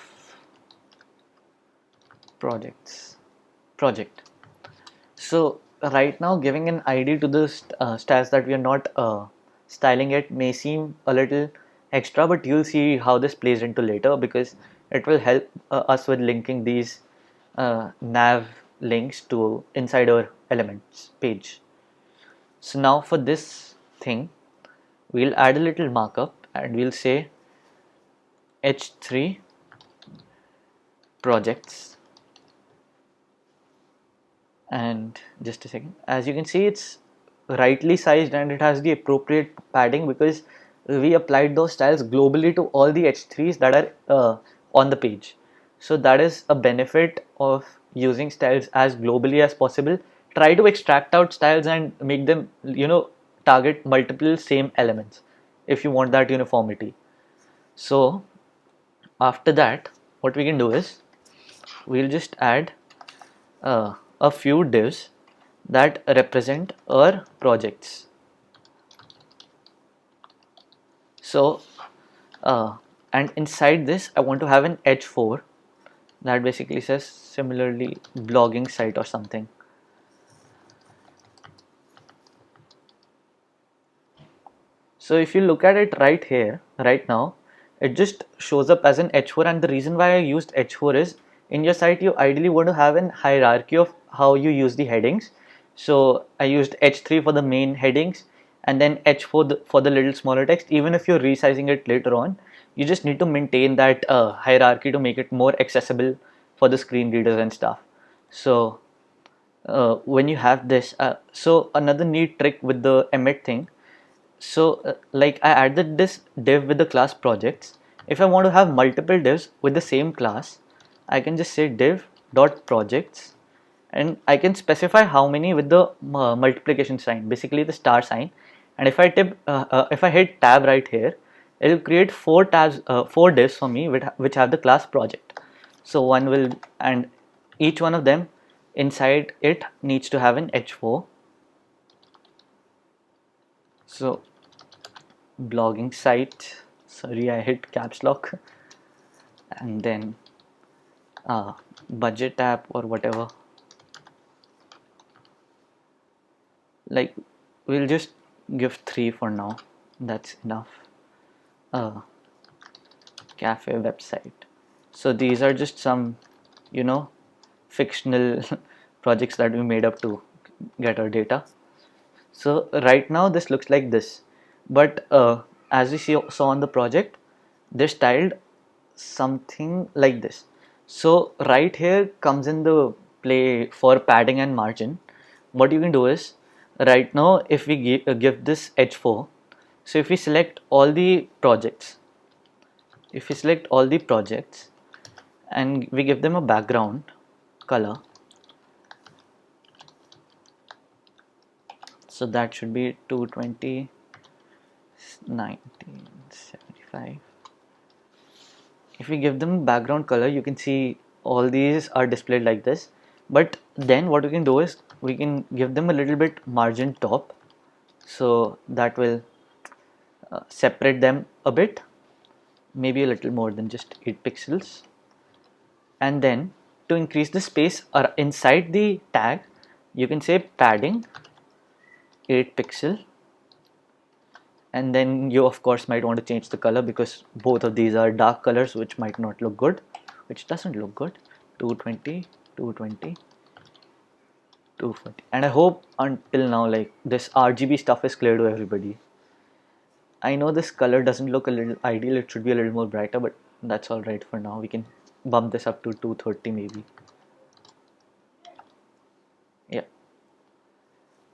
project. So right now, giving an ID to the styles that we are not styling it may seem a little extra, but you'll see how this plays into later, because it will help us with linking these nav links to inside our elements page. So now for this thing, we'll add a little markup and we'll say h3 projects. And just a second, as you can see, it's rightly sized and it has the appropriate padding, because we applied those styles globally to all the h3s that are on the page. So that is a benefit of using styles as globally as possible. Try to extract out styles and make them target multiple same elements if you want that uniformity. So after that, what we can do is we'll just add a few divs that represent our projects. So and inside this I want to have an h4 that basically says similarly blogging site or something. So if you look at it right here, right now, it just shows up as an H4, and the reason why I used H4 is in your site you ideally want to have an hierarchy of how you use the headings. So I used H3 for the main headings and then H4 for the little smaller text. Even if you're resizing it later on, you just need to maintain that hierarchy to make it more accessible for the screen readers and stuff. So when you have this, so another neat trick with the emit thing, so like I added this div with the class projects. If I want to have multiple divs with the same class, I can just say div dot projects, and I can specify how many with the multiplication sign, basically the star sign. And if I hit tab right here, it will create four divs for me which have the class project. So one will, and each one of them inside it needs to have an h4. So blogging site, sorry I hit caps lock, and then budget app or whatever, like we'll just give 3 for now, that's enough. Cafe website. So these are just some, you know, fictional projects that we made up to get our data. So right now this looks like this, but as we saw on the project, they styled something like this. So right here comes in the play for padding and margin. What you can do is, right now if we give this h4, so if we select all the projects, and we give them a background color, so that should be 220 1975. If we give them background color, you can see all these are displayed like this. But then what we can do is we can give them a little bit margin top, so that will separate them a bit, maybe a little more than just 8 pixels. And then to increase the space inside the tag, you can say padding 8 pixel, and then you of course might want to change the color because both of these are dark colors which might not look good, which doesn't look good. 220 220 240, and I hope until now like this RGB stuff is clear to everybody. I know this color doesn't look a little ideal, it should be a little more brighter, but that's all right for now. We can bump this up to 230 maybe. Yeah,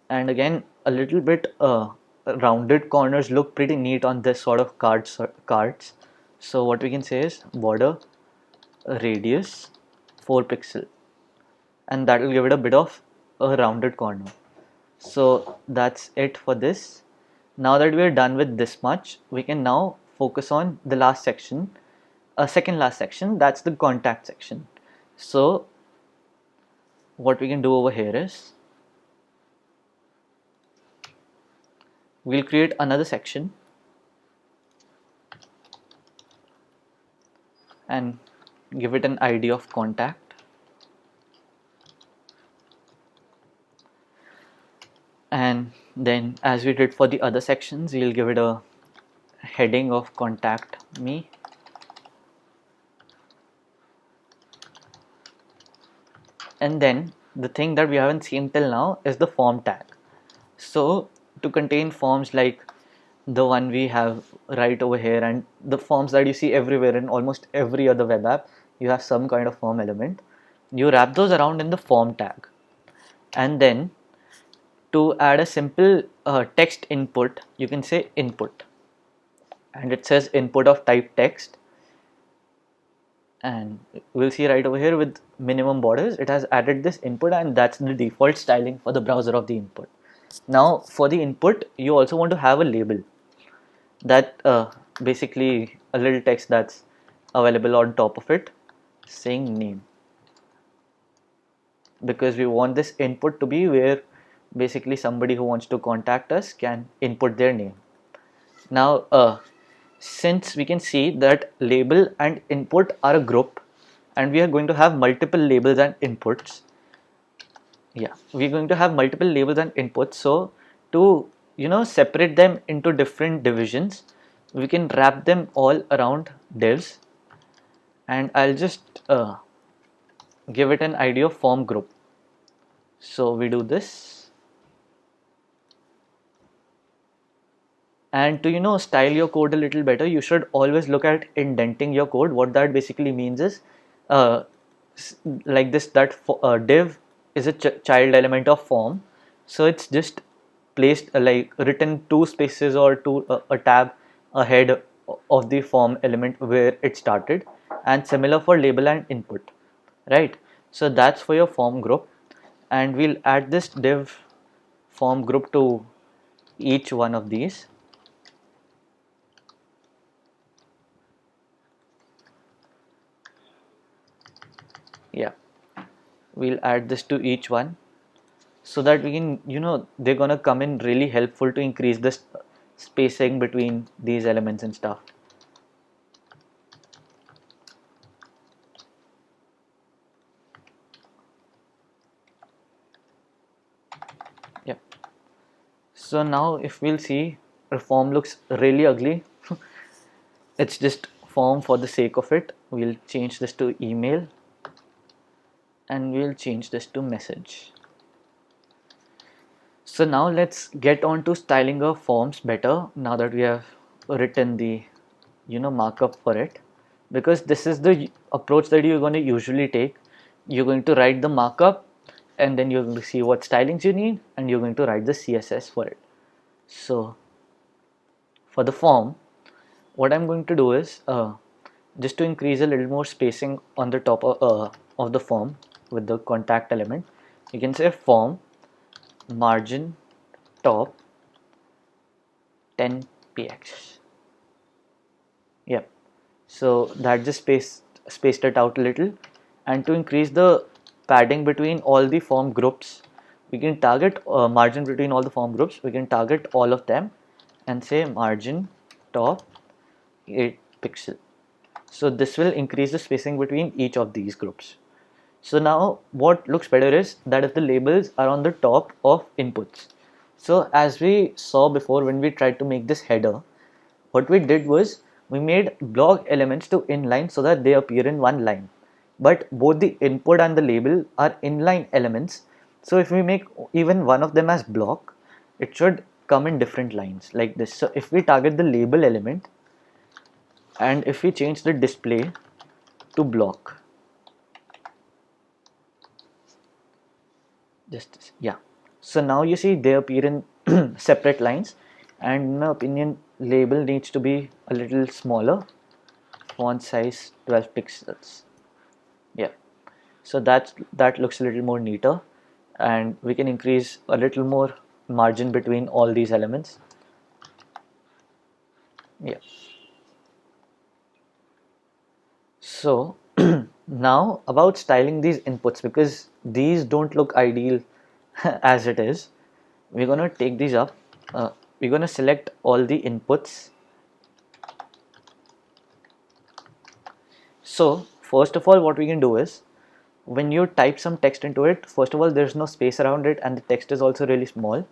and again a little bit rounded corners look pretty neat on this sort of cards. So what we can say is border radius 4 pixel, and that will give it a bit of a rounded corner. So that's it for this. Now that we are done with this much, we can now focus on the last section, second last section, that's the contact section. So what we can do over here is we'll create another section and give it an ID of contact. And then as we did for the other sections, we'll give it a heading of contact me. And then the thing that we haven't seen till now is the form tag. So to contain forms like the one we have right over here and the forms that you see everywhere in almost every other web app, you have some kind of form element. You wrap those around in the form tag, and then to add a simple text input, you can say input, and it says input of type text, and we'll see right over here with minimum borders it has added this input, and that's the default styling for the browser of the input. Now for the input you also want to have a label, that basically a little text that's available on top of it saying name, because we want this input to be where basically somebody who wants to contact us can input their name. Now since we can see that label and input are a group, and we are going to have multiple labels and inputs. Yeah, we're going to have multiple labels and inputs. So to separate them into different divisions, we can wrap them all around divs, and I'll just give it an ID of form group. So we do this, and to style your code a little better, you should always look at indenting your code. What that basically means is uh, like this, that div is a child element of form, so it's just placed like written two spaces or two a tab ahead of the form element where it started, and similar for label and input, right? So that's for your form group, and we'll add this div form group to each one of these. Yeah, we'll add this to each one, so that we can they're gonna come in really helpful to increase the spacing between these elements and stuff. Yeah, so now if we'll see, our form looks really ugly. It's just form for the sake of it. We'll change this to email, and we'll change this to message. So now let's get on to styling our forms better, now that we have written the markup for it, because this is the approach that you're going to usually take. You're going to write the markup, and then you're going to see what stylings you need, and you're going to write the CSS for it. So for the form, what I'm going to do is just to increase a little more spacing on the top of the form with the contact element, you can say form margin top 10 px. Yep, so that just spaced it out a little. And to increase the padding between all the form groups, we can target margin between all the form groups, we can target all of them and say margin top 8 pixel. So this will increase the spacing between each of these groups. So now what looks better is that if the labels are on the top of inputs. So as we saw before, when we tried to make this header, what we did was we made block elements to inline so that they appear in one line. But both the input and the label are inline elements. So if we make even one of them as block, it should come in different lines like this. So if we target the label element, and if we change the display to block, just yeah, so now you see they appear in separate lines, and in my opinion label needs to be a little smaller, font size 12 pixels. Yeah, so that looks a little more neater, and we can increase a little more margin between all these elements. Yeah, so now about styling these inputs, because these don't look ideal as it is, we're gonna take these up. We're gonna select all the inputs. So first of all, what we can do is, when you type some text into it, first of all there's no space around it, and the text is also really small.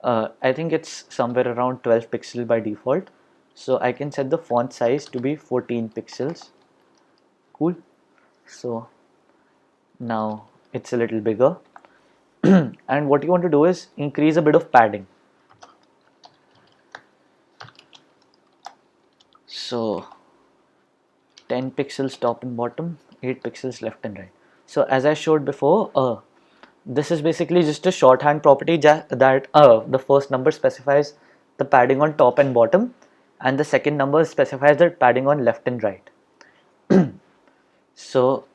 I think it's somewhere around 12 pixels by default, so I can set the font size to be 14 pixels. Cool. So now it's a little bigger. And what you want to do is increase a bit of padding. So 10 pixels top and bottom, 8 pixels left and right. So as I showed before, this is basically just a shorthand property that the first number specifies the padding on top and bottom, and the second number specifies the padding on left and right. So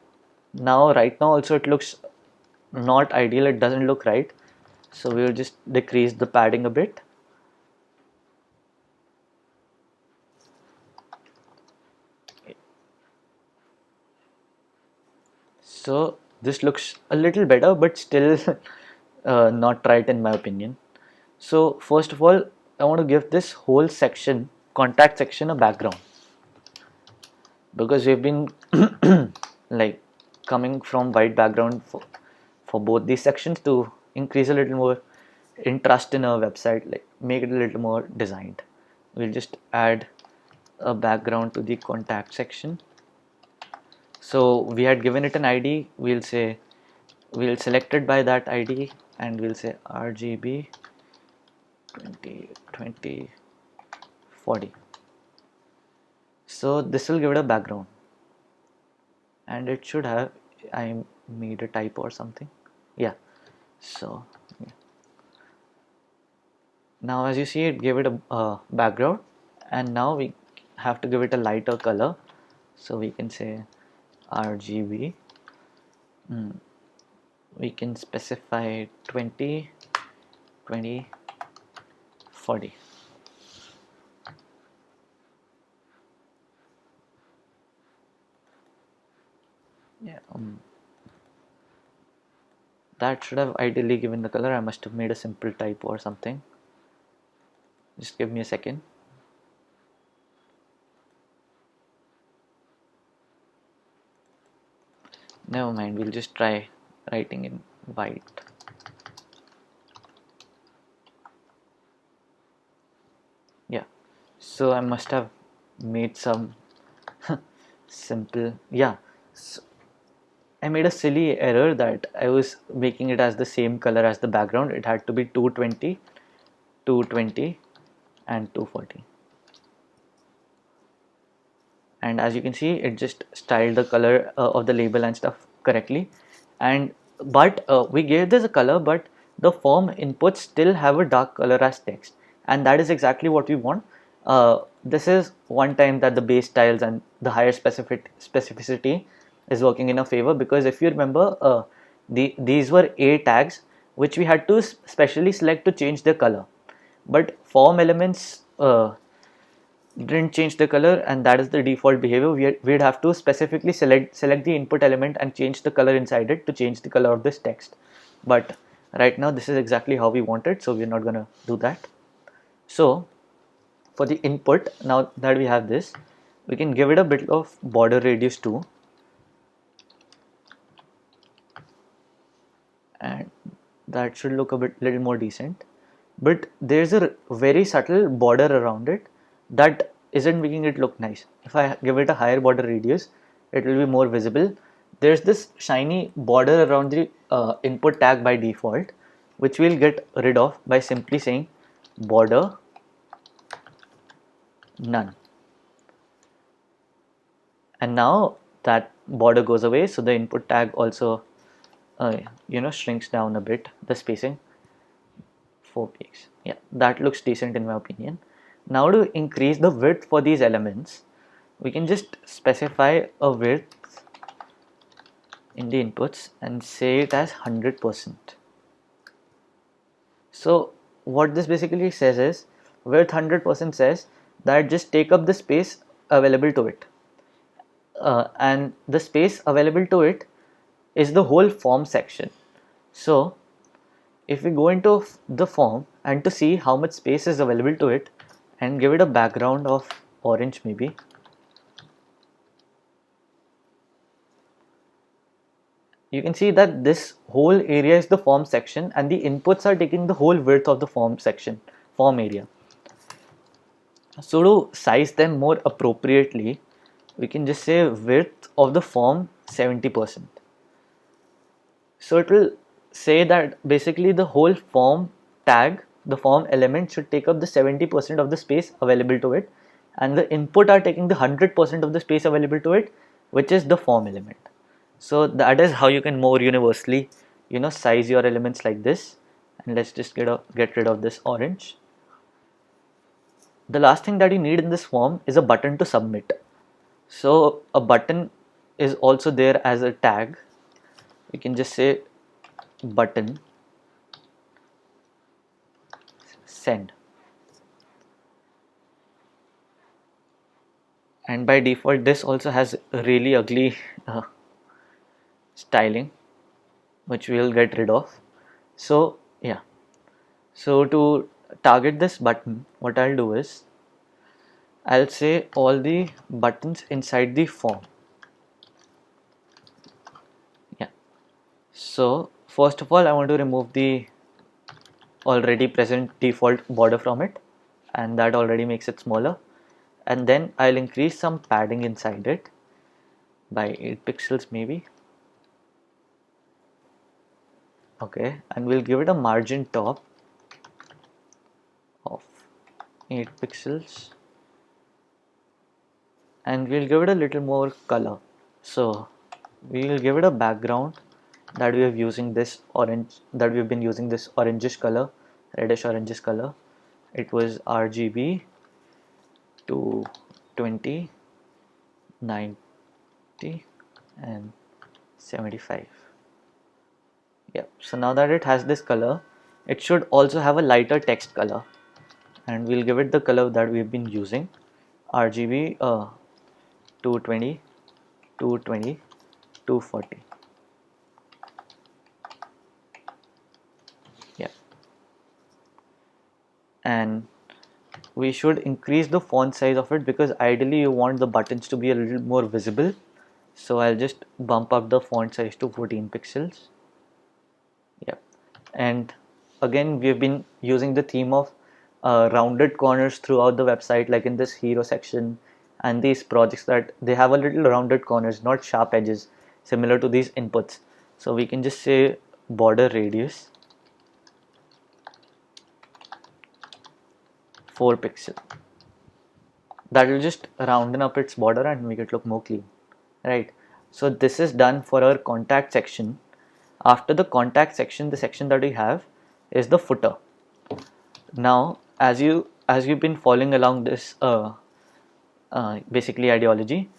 now right now also it looks not ideal, it doesn't look right, so we will just decrease the padding a bit. So this looks a little better, but still not right in my opinion. So first of all, I want to give this whole section contact section a background, because we've been like coming from white background for both these sections to increase a little more interest in our website, like make it a little more designed. We'll just add a background to the contact section. So we had given it an ID. We'll select it by that ID and we'll say RGB 20 40. So this will give it a background, and it should have, I made a typo or something. Yeah. So yeah. Now as you see, it gave it a background, and now we have to give it a lighter color. So we can say RGB. We can specify 20 40. Yeah, that should have ideally given the color. I must have made a simple typo or something. Just give me a second. Never mind, we'll just try writing in white. Yeah, so I must have made some simple, yeah. So I made a silly error that I was making it as the same color as the background. It had to be 220, 220 and 240. And as you can see, it just styled the color of the label and stuff correctly. And but we gave this a color, but the form inputs still have a dark color as text, and that is exactly what we want. This is one time that the base styles and the higher specificity is working in our favor, because if you remember, these were A tags which we had to specially select to change their color, but form elements didn't change the color, and that is the default behavior. We'd have to specifically select the input element and change the color inside it to change the color of this text. But right now this is exactly how we want it, so we're not gonna do that. So for the input, now that we have this, we can give it a bit of border radius too, and that should look a little more decent. But there's a very subtle border around it that isn't making it look nice. If I give it a higher border radius, it will be more visible. There's this shiny border around the input tag by default, which we'll get rid of by simply saying border none. And now that border goes away, so the input tag also shrinks down a bit, the spacing. 4 px. Yeah, that looks decent in my opinion. Now to increase the width for these elements, we can just specify a width in the inputs and say it as 100%. So what this basically says is, width 100% says that just take up the space available to it, and the space available to it is the whole form section. So if we go into the form and to see how much space is available to it, and give it a background of orange maybe, you can see that this whole area is the form section, and the inputs are taking the whole width of the form area. So to size them more appropriately, we can just say width of the form 70%. So it will say that basically the whole form tag, the form element, should take up the 70% of the space available to it, and the input are taking the 100% of the space available to it, which is the form element. So that is how you can more universally, size your elements like this. And let's just get rid of this orange. The last thing that you need in this form is a button to submit. So a button is also there as a tag. We can just say button send, and by default this also has really ugly styling, which we'll get rid of. So yeah, so to target this button, what I'll do is I'll say all the buttons inside the form. Yeah. So first of all, I want to remove the already present default border from it, and that already makes it smaller. And then I'll increase some padding inside it by 8 pixels maybe. Okay, and we'll give it a margin top of 8 pixels, and we'll give it a little more color. So we'll give it a background that we have using this orange, that we've been using this orangish color, reddish orangish color. It was RGB 220, 90 and 75. Yep. So now that it has this color, it should also have a lighter text color, and we'll give it the color that we've been using, RGB 220, 220, 240. Yeah. And we should increase the font size of it because ideally you want the buttons to be a little more visible. So I'll just bump up the font size to 14 pixels. Yep. And again, we've been using the theme of rounded corners throughout the website, like in this hero section and these projects, that they have a little rounded corners, not sharp edges, similar to these inputs. So we can just say border radius 4 pixel. That will just round up its border and make it look more clean, right? So this is done for our contact section. After the contact section, the section that we have is the footer. Now as you've been following along this basically ideology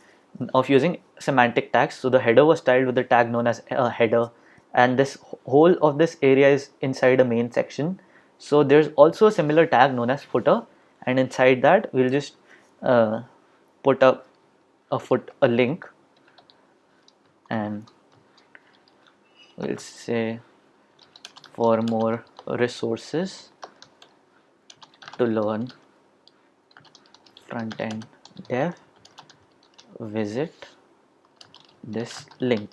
of using semantic tags, so the header was styled with the tag known as a header, and this whole of this area is inside a main section. So there's also a similar tag known as footer, and inside that we'll just put up a link, and we'll say for more resources to learn front end dev, visit this link.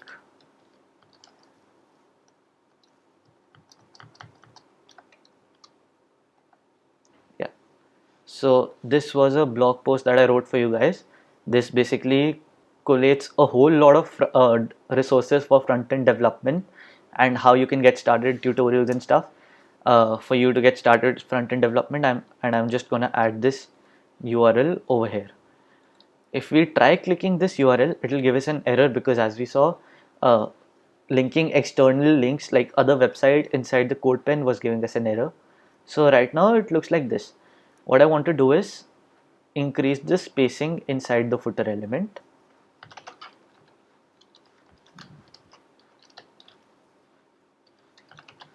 Yeah. So this was a blog post that I wrote for you guys. This basically collates a whole lot of resources for front-end development and how you can get started, tutorials and stuff for you to get started front-end development. I'm just gonna add this URL over here. If we try clicking this URL, it will give us an error because, as we saw, linking external links like other website inside the CodePen was giving us an error. So right now it looks like this. What I want to do is increase the spacing inside the footer element.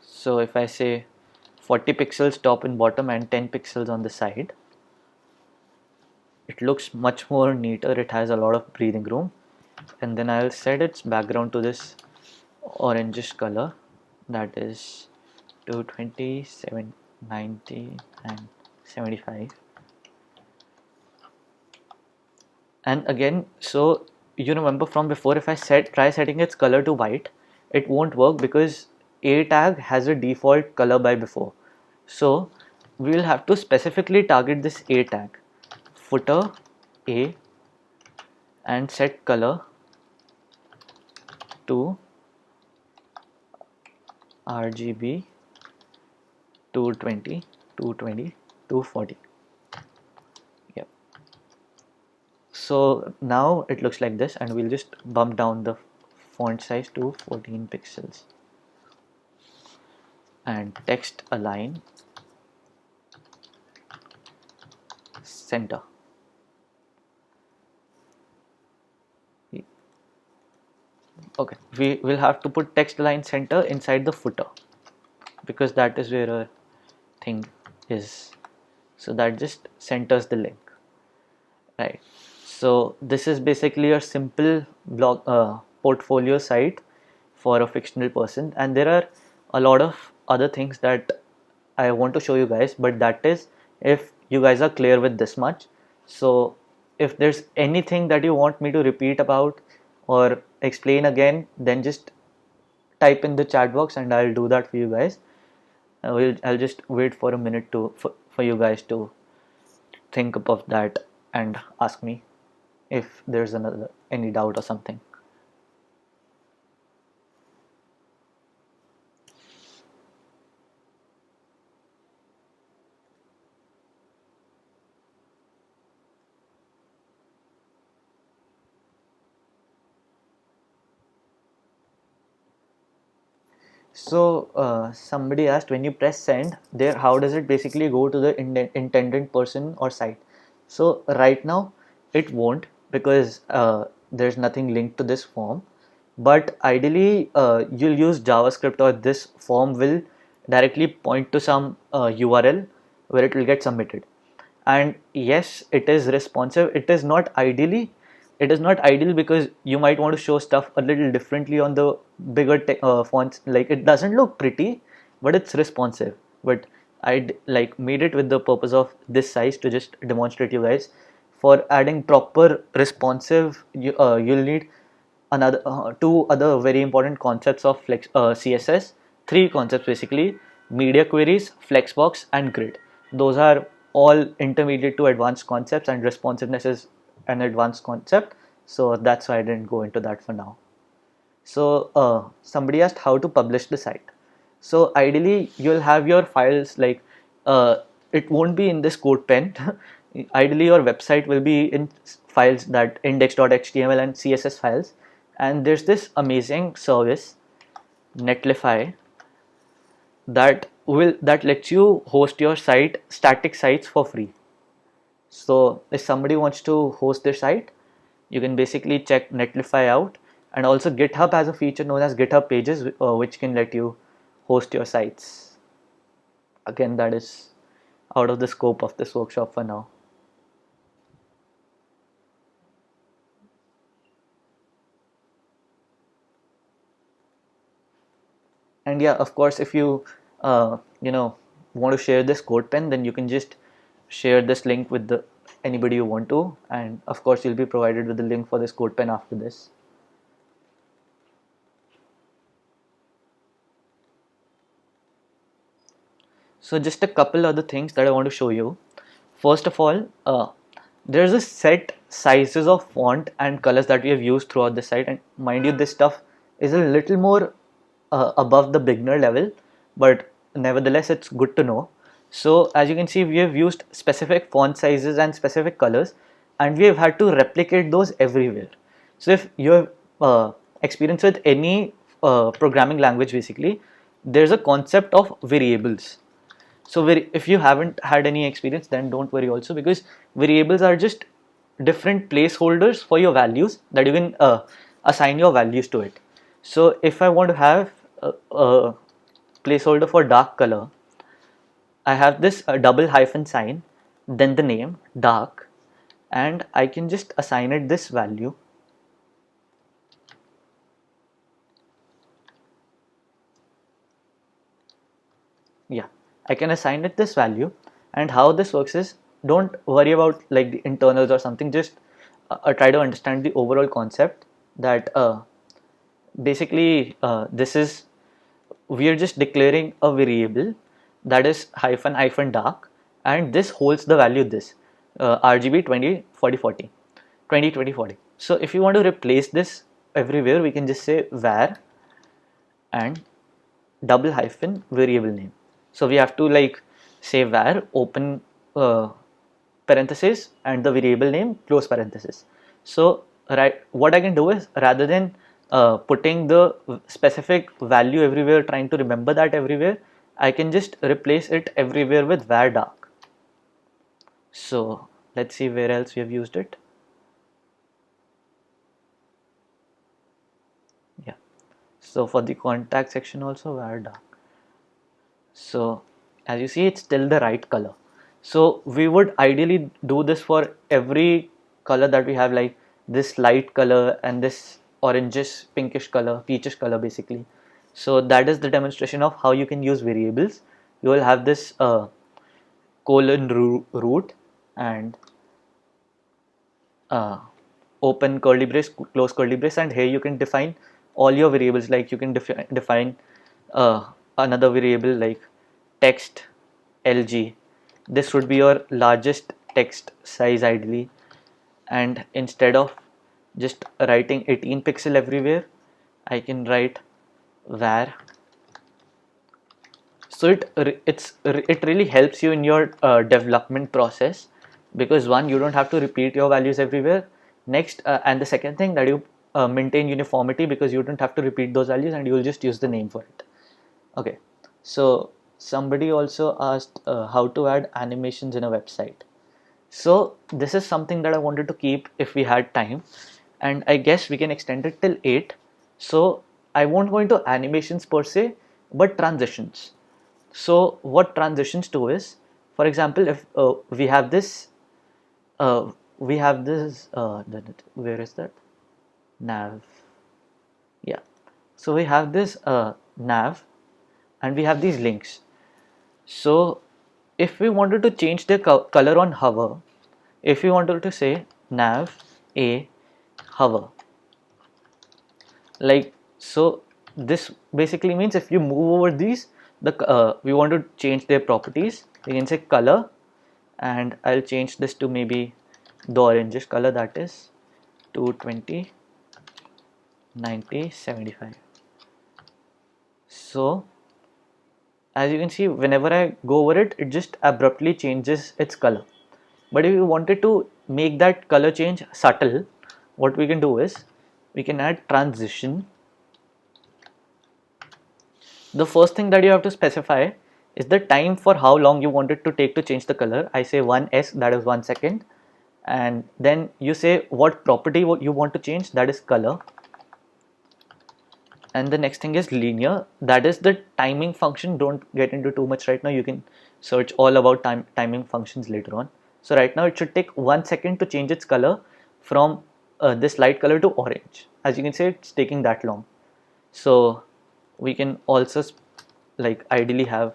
So if I say 40 pixels top and bottom and 10 pixels on the side, it looks much more neater. It has a lot of breathing room. And then I'll set its background to this orangish color, that is 220, 790 and 75. And again, so you remember from before, if I try setting its color to white, it won't work because a tag has a default color by before. So we will have to specifically target this a tag, footer a, and set color to RGB 220, 220, 240. Yep. So now it looks like this, and we'll just bump down the font size to 14 pixels and text align center. Okay, we will have to put text align center inside the footer because that is where our thing is. So that just centers the link, right? So this is basically a simple blog portfolio site for a fictional person, and there are a lot of other things that I want to show you guys, but that is if you guys are clear with this much. So if there's anything that you want me to repeat about or explain again, then just type in the chat box and I'll do that for you guys. I'll just wait for a minute for you guys to think of that and ask me if there's any doubt or something. So somebody asked, when you press send there, how does it basically go to the intended person or site? So right now it won't, because there's nothing linked to this form. But ideally you'll use JavaScript, or this form will directly point to some URL where it will get submitted. And yes, it is responsive. It is not ideal, because you might want to show stuff a little differently on the bigger fonts. Like, it doesn't look pretty, but it's responsive. But I like made it with the purpose of this size to just demonstrate you guys. For adding proper responsive, you'll need another two other very important concepts of CSS. Three concepts basically: media queries, flexbox, and grid. Those are all intermediate to advanced concepts, and responsiveness is an advanced concept, so that's why I didn't go into that for now. So somebody asked how to publish the site. So ideally you'll have your files, like it won't be in this code pen. Ideally your website will be in files, that index.html and CSS files. And there's this amazing service, Netlify, that lets you host your site, static sites, for free. So if somebody wants to host their site, you can basically check Netlify out. And also GitHub has a feature known as GitHub Pages, which can let you host your sites. Again, that is out of the scope of this workshop for now. And yeah, of course, if you want to share this code pen, then you can just share this link with anybody you want to, and of course you'll be provided with the link for this code pen after this. So just a couple other things that I want to show you. First of all, there's a set sizes of font and colors that we have used throughout the site, and mind you, this stuff is a little more above the beginner level, but nevertheless it's good to know. So as you can see, we have used specific font sizes and specific colors, and we have had to replicate those everywhere. So if you have experience with any programming language, basically there's a concept of variables. So if you haven't had any experience, then don't worry also, because variables are just different placeholders for your values that you can assign your values to it. So if I want to have a placeholder for dark color, I have this double hyphen sign, then the name dark, and I can just assign it this value. Yeah, I can assign it this value. And how this works is, don't worry about like the internals or something, just try to understand the overall concept, that basically this is, we are just declaring a variable that is hyphen hyphen dark, and this holds the value this RGB 20 40 40 20 20 40. So if you want to replace this everywhere, we can just say var and double hyphen variable name. So we have to like say var open parenthesis and the variable name close parenthesis. So what I can do is, rather than putting the specific value everywhere, trying to remember that everywhere, I can just replace it everywhere with var dark. So let's see where else we have used it. Yeah, so for the contact section also var dark. So as you see, it's still the right color. So we would ideally do this for every color that we have, like this light color and this orangish pinkish color, peachish color basically. So that is the demonstration of how you can use variables. You will have this colon root, and open curly brace, close curly brace, and here you can define all your variables. Like you can define another variable like text lg. This would be your largest text size ideally, and instead of just writing 18 pixel everywhere, I can write var. So it really helps you in your development process, because one, you don't have to repeat your values everywhere. Next, and the second thing, that you maintain uniformity, because you don't have to repeat those values and you will just use the name for it. Okay, so somebody also asked how to add animations in a website. So this is something that I wanted to keep if we had time, and I guess we can extend it till 8. So I won't go into animations per se, but transitions. So what transitions do is, for example, if we have this, where is that? Nav. Yeah. So we have this nav, and we have these links. So if we wanted to change the color on hover, if we wanted to say nav a hover, like so, this basically means if you move over these, we want to change their properties, we can say color, and I'll change this to maybe the orangish color, that is 220 90 75. So as you can see, whenever I go over it, it just abruptly changes its color. But if you wanted to make that color change subtle, what we can do is we can add transition. The first thing that you have to specify is the time for how long you want it to take to change the color. I say 1s, that is 1 second, and then you say what property you want to change, that is color. And the next thing is linear, that is the timing function. Don't get into too much right now, you can search all about timing functions later on. So right now it should take 1 second to change its color from this light color to orange. As you can see, it's taking that long. So we can also like ideally have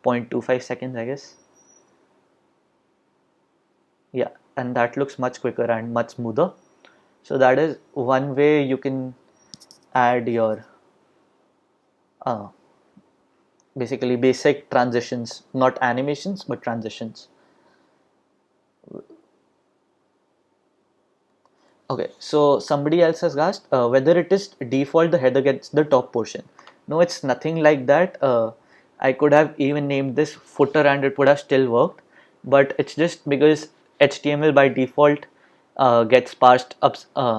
0.25 seconds, I guess. Yeah, and that looks much quicker and much smoother. So that is one way you can add your basically basic transitions, not animations but transitions. Okay, so somebody else has asked whether it is default the header gets the top portion. No, it's nothing like that. I could have even named this footer and it would have still worked, but it's just because HTML by default gets parsed up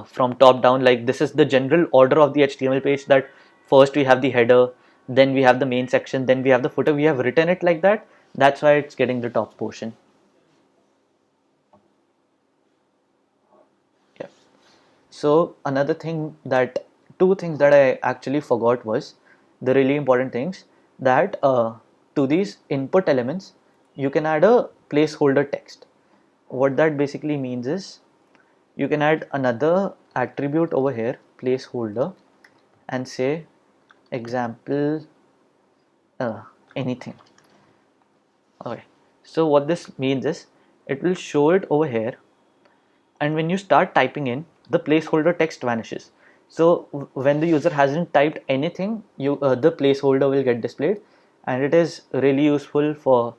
from top down. Like this is the general order of the HTML page, that first we have the header, then we have the main section, then we have the footer. We have written it like that. That's why it's getting the top portion. Yeah. So another thing that, two things that I actually forgot was the really important things, that to these input elements you can add a placeholder text. What that basically means is you can add another attribute over here, placeholder, and say example anything. Okay, so what this means is it will show it over here, and when you start typing in, the placeholder text vanishes. So when the user hasn't typed anything, the placeholder will get displayed, and it is really useful for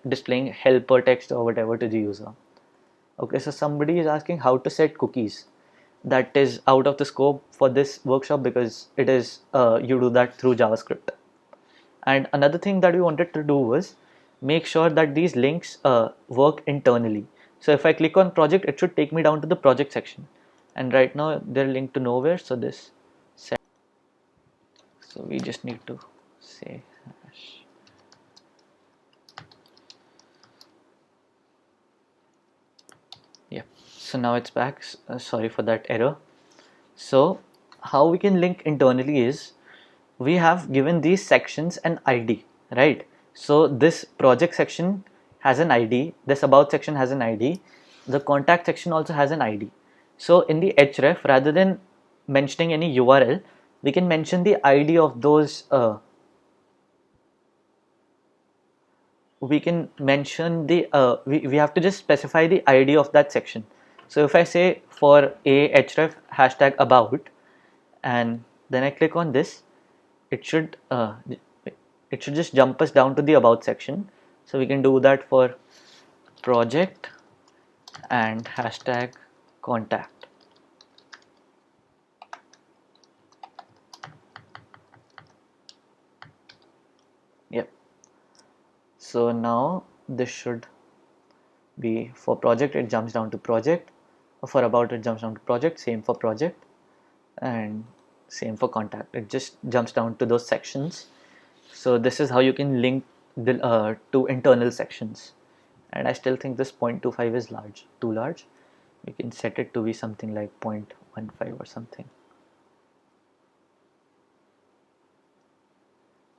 displaying helper text or whatever to the user. Okay, so somebody is asking how to set cookies. That is out of the scope for this workshop, because it is you do that through JavaScript. And another thing that we wanted to do was make sure that these links work internally. So if I click on project, it should take me down to the project section, and right now they're linked to nowhere. So this set, so we just need to say hash. Yeah, so now it's back. Sorry for that error. So how we can link internally is, we have given these sections an ID, right? So this project section has an ID, this about section has an ID, the contact section also has an ID. So in the href, rather than mentioning any URL, we can mention the ID of those we can mention the we have to just specify the ID of that section. So if I say for a href hashtag about, and then I click on this, it should just jump us down to the about section. So we can do that for project and hashtag contact. Yep. So now this should be for project, it jumps down to project. For about, it jumps down to project. Same for project, and same for contact. It just jumps down to those sections. So this is how you can link the two internal sections. And I still think this 0.25 is too large. We can set it to be something like 0.15 or something.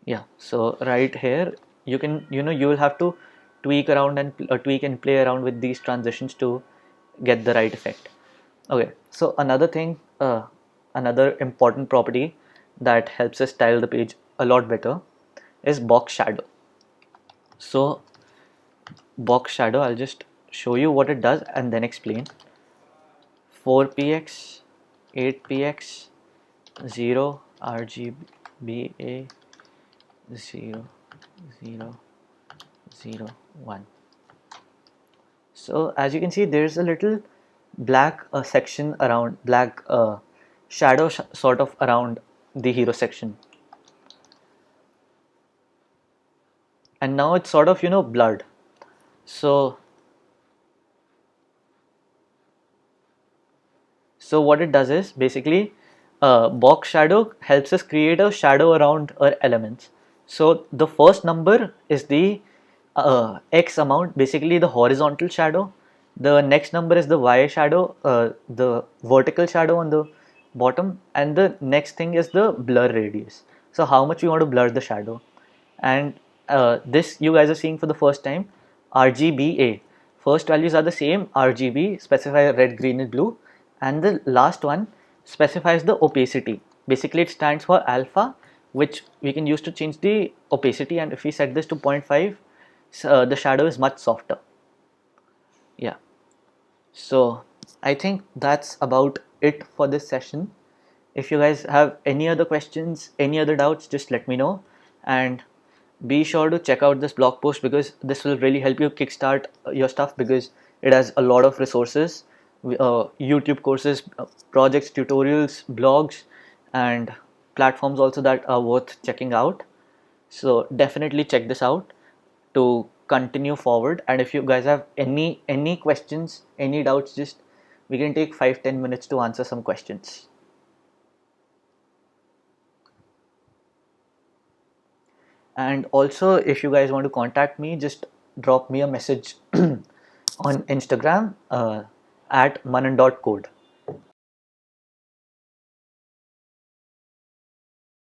Yeah, so right here you can, you will have to tweak around and play around with these transitions to get the right effect. Okay, so another thing, another important property that helps us style the page a lot better is box shadow. So box shadow, I'll just show you what it does and then explain. 4px, 8px, 0 RGBA, 0 0 0 1. So as you can see, there's a little black section around, black shadow sort of around the hero section, and now it's sort of blurred. So what it does is basically, box shadow helps us create a shadow around our elements. So the first number is the X amount, basically the horizontal shadow. The next number is the Y shadow, the vertical shadow on the bottom, and the next thing is the blur radius. So how much you want to blur the shadow. And this you guys are seeing for the first time, RGBA. First values are the same, RGB specify red, green and blue, and the last one specifies the opacity. Basically it stands for alpha, which we can use to change the opacity, and if we set this to 0.5, the shadow is much softer. Yeah, so I think that's about it for this session. If you guys have any other questions, any other doubts, just let me know, and be sure to check out this blog post, because this will really help you kickstart your stuff, because it has a lot of resources, YouTube courses, projects, tutorials, blogs, and platforms also that are worth checking out. So definitely check this out to continue forward. And if you guys have any questions, any doubts, just we can take 5-10 minutes to answer some questions. And also, if you guys want to contact me, just drop me a message on Instagram at manan.code.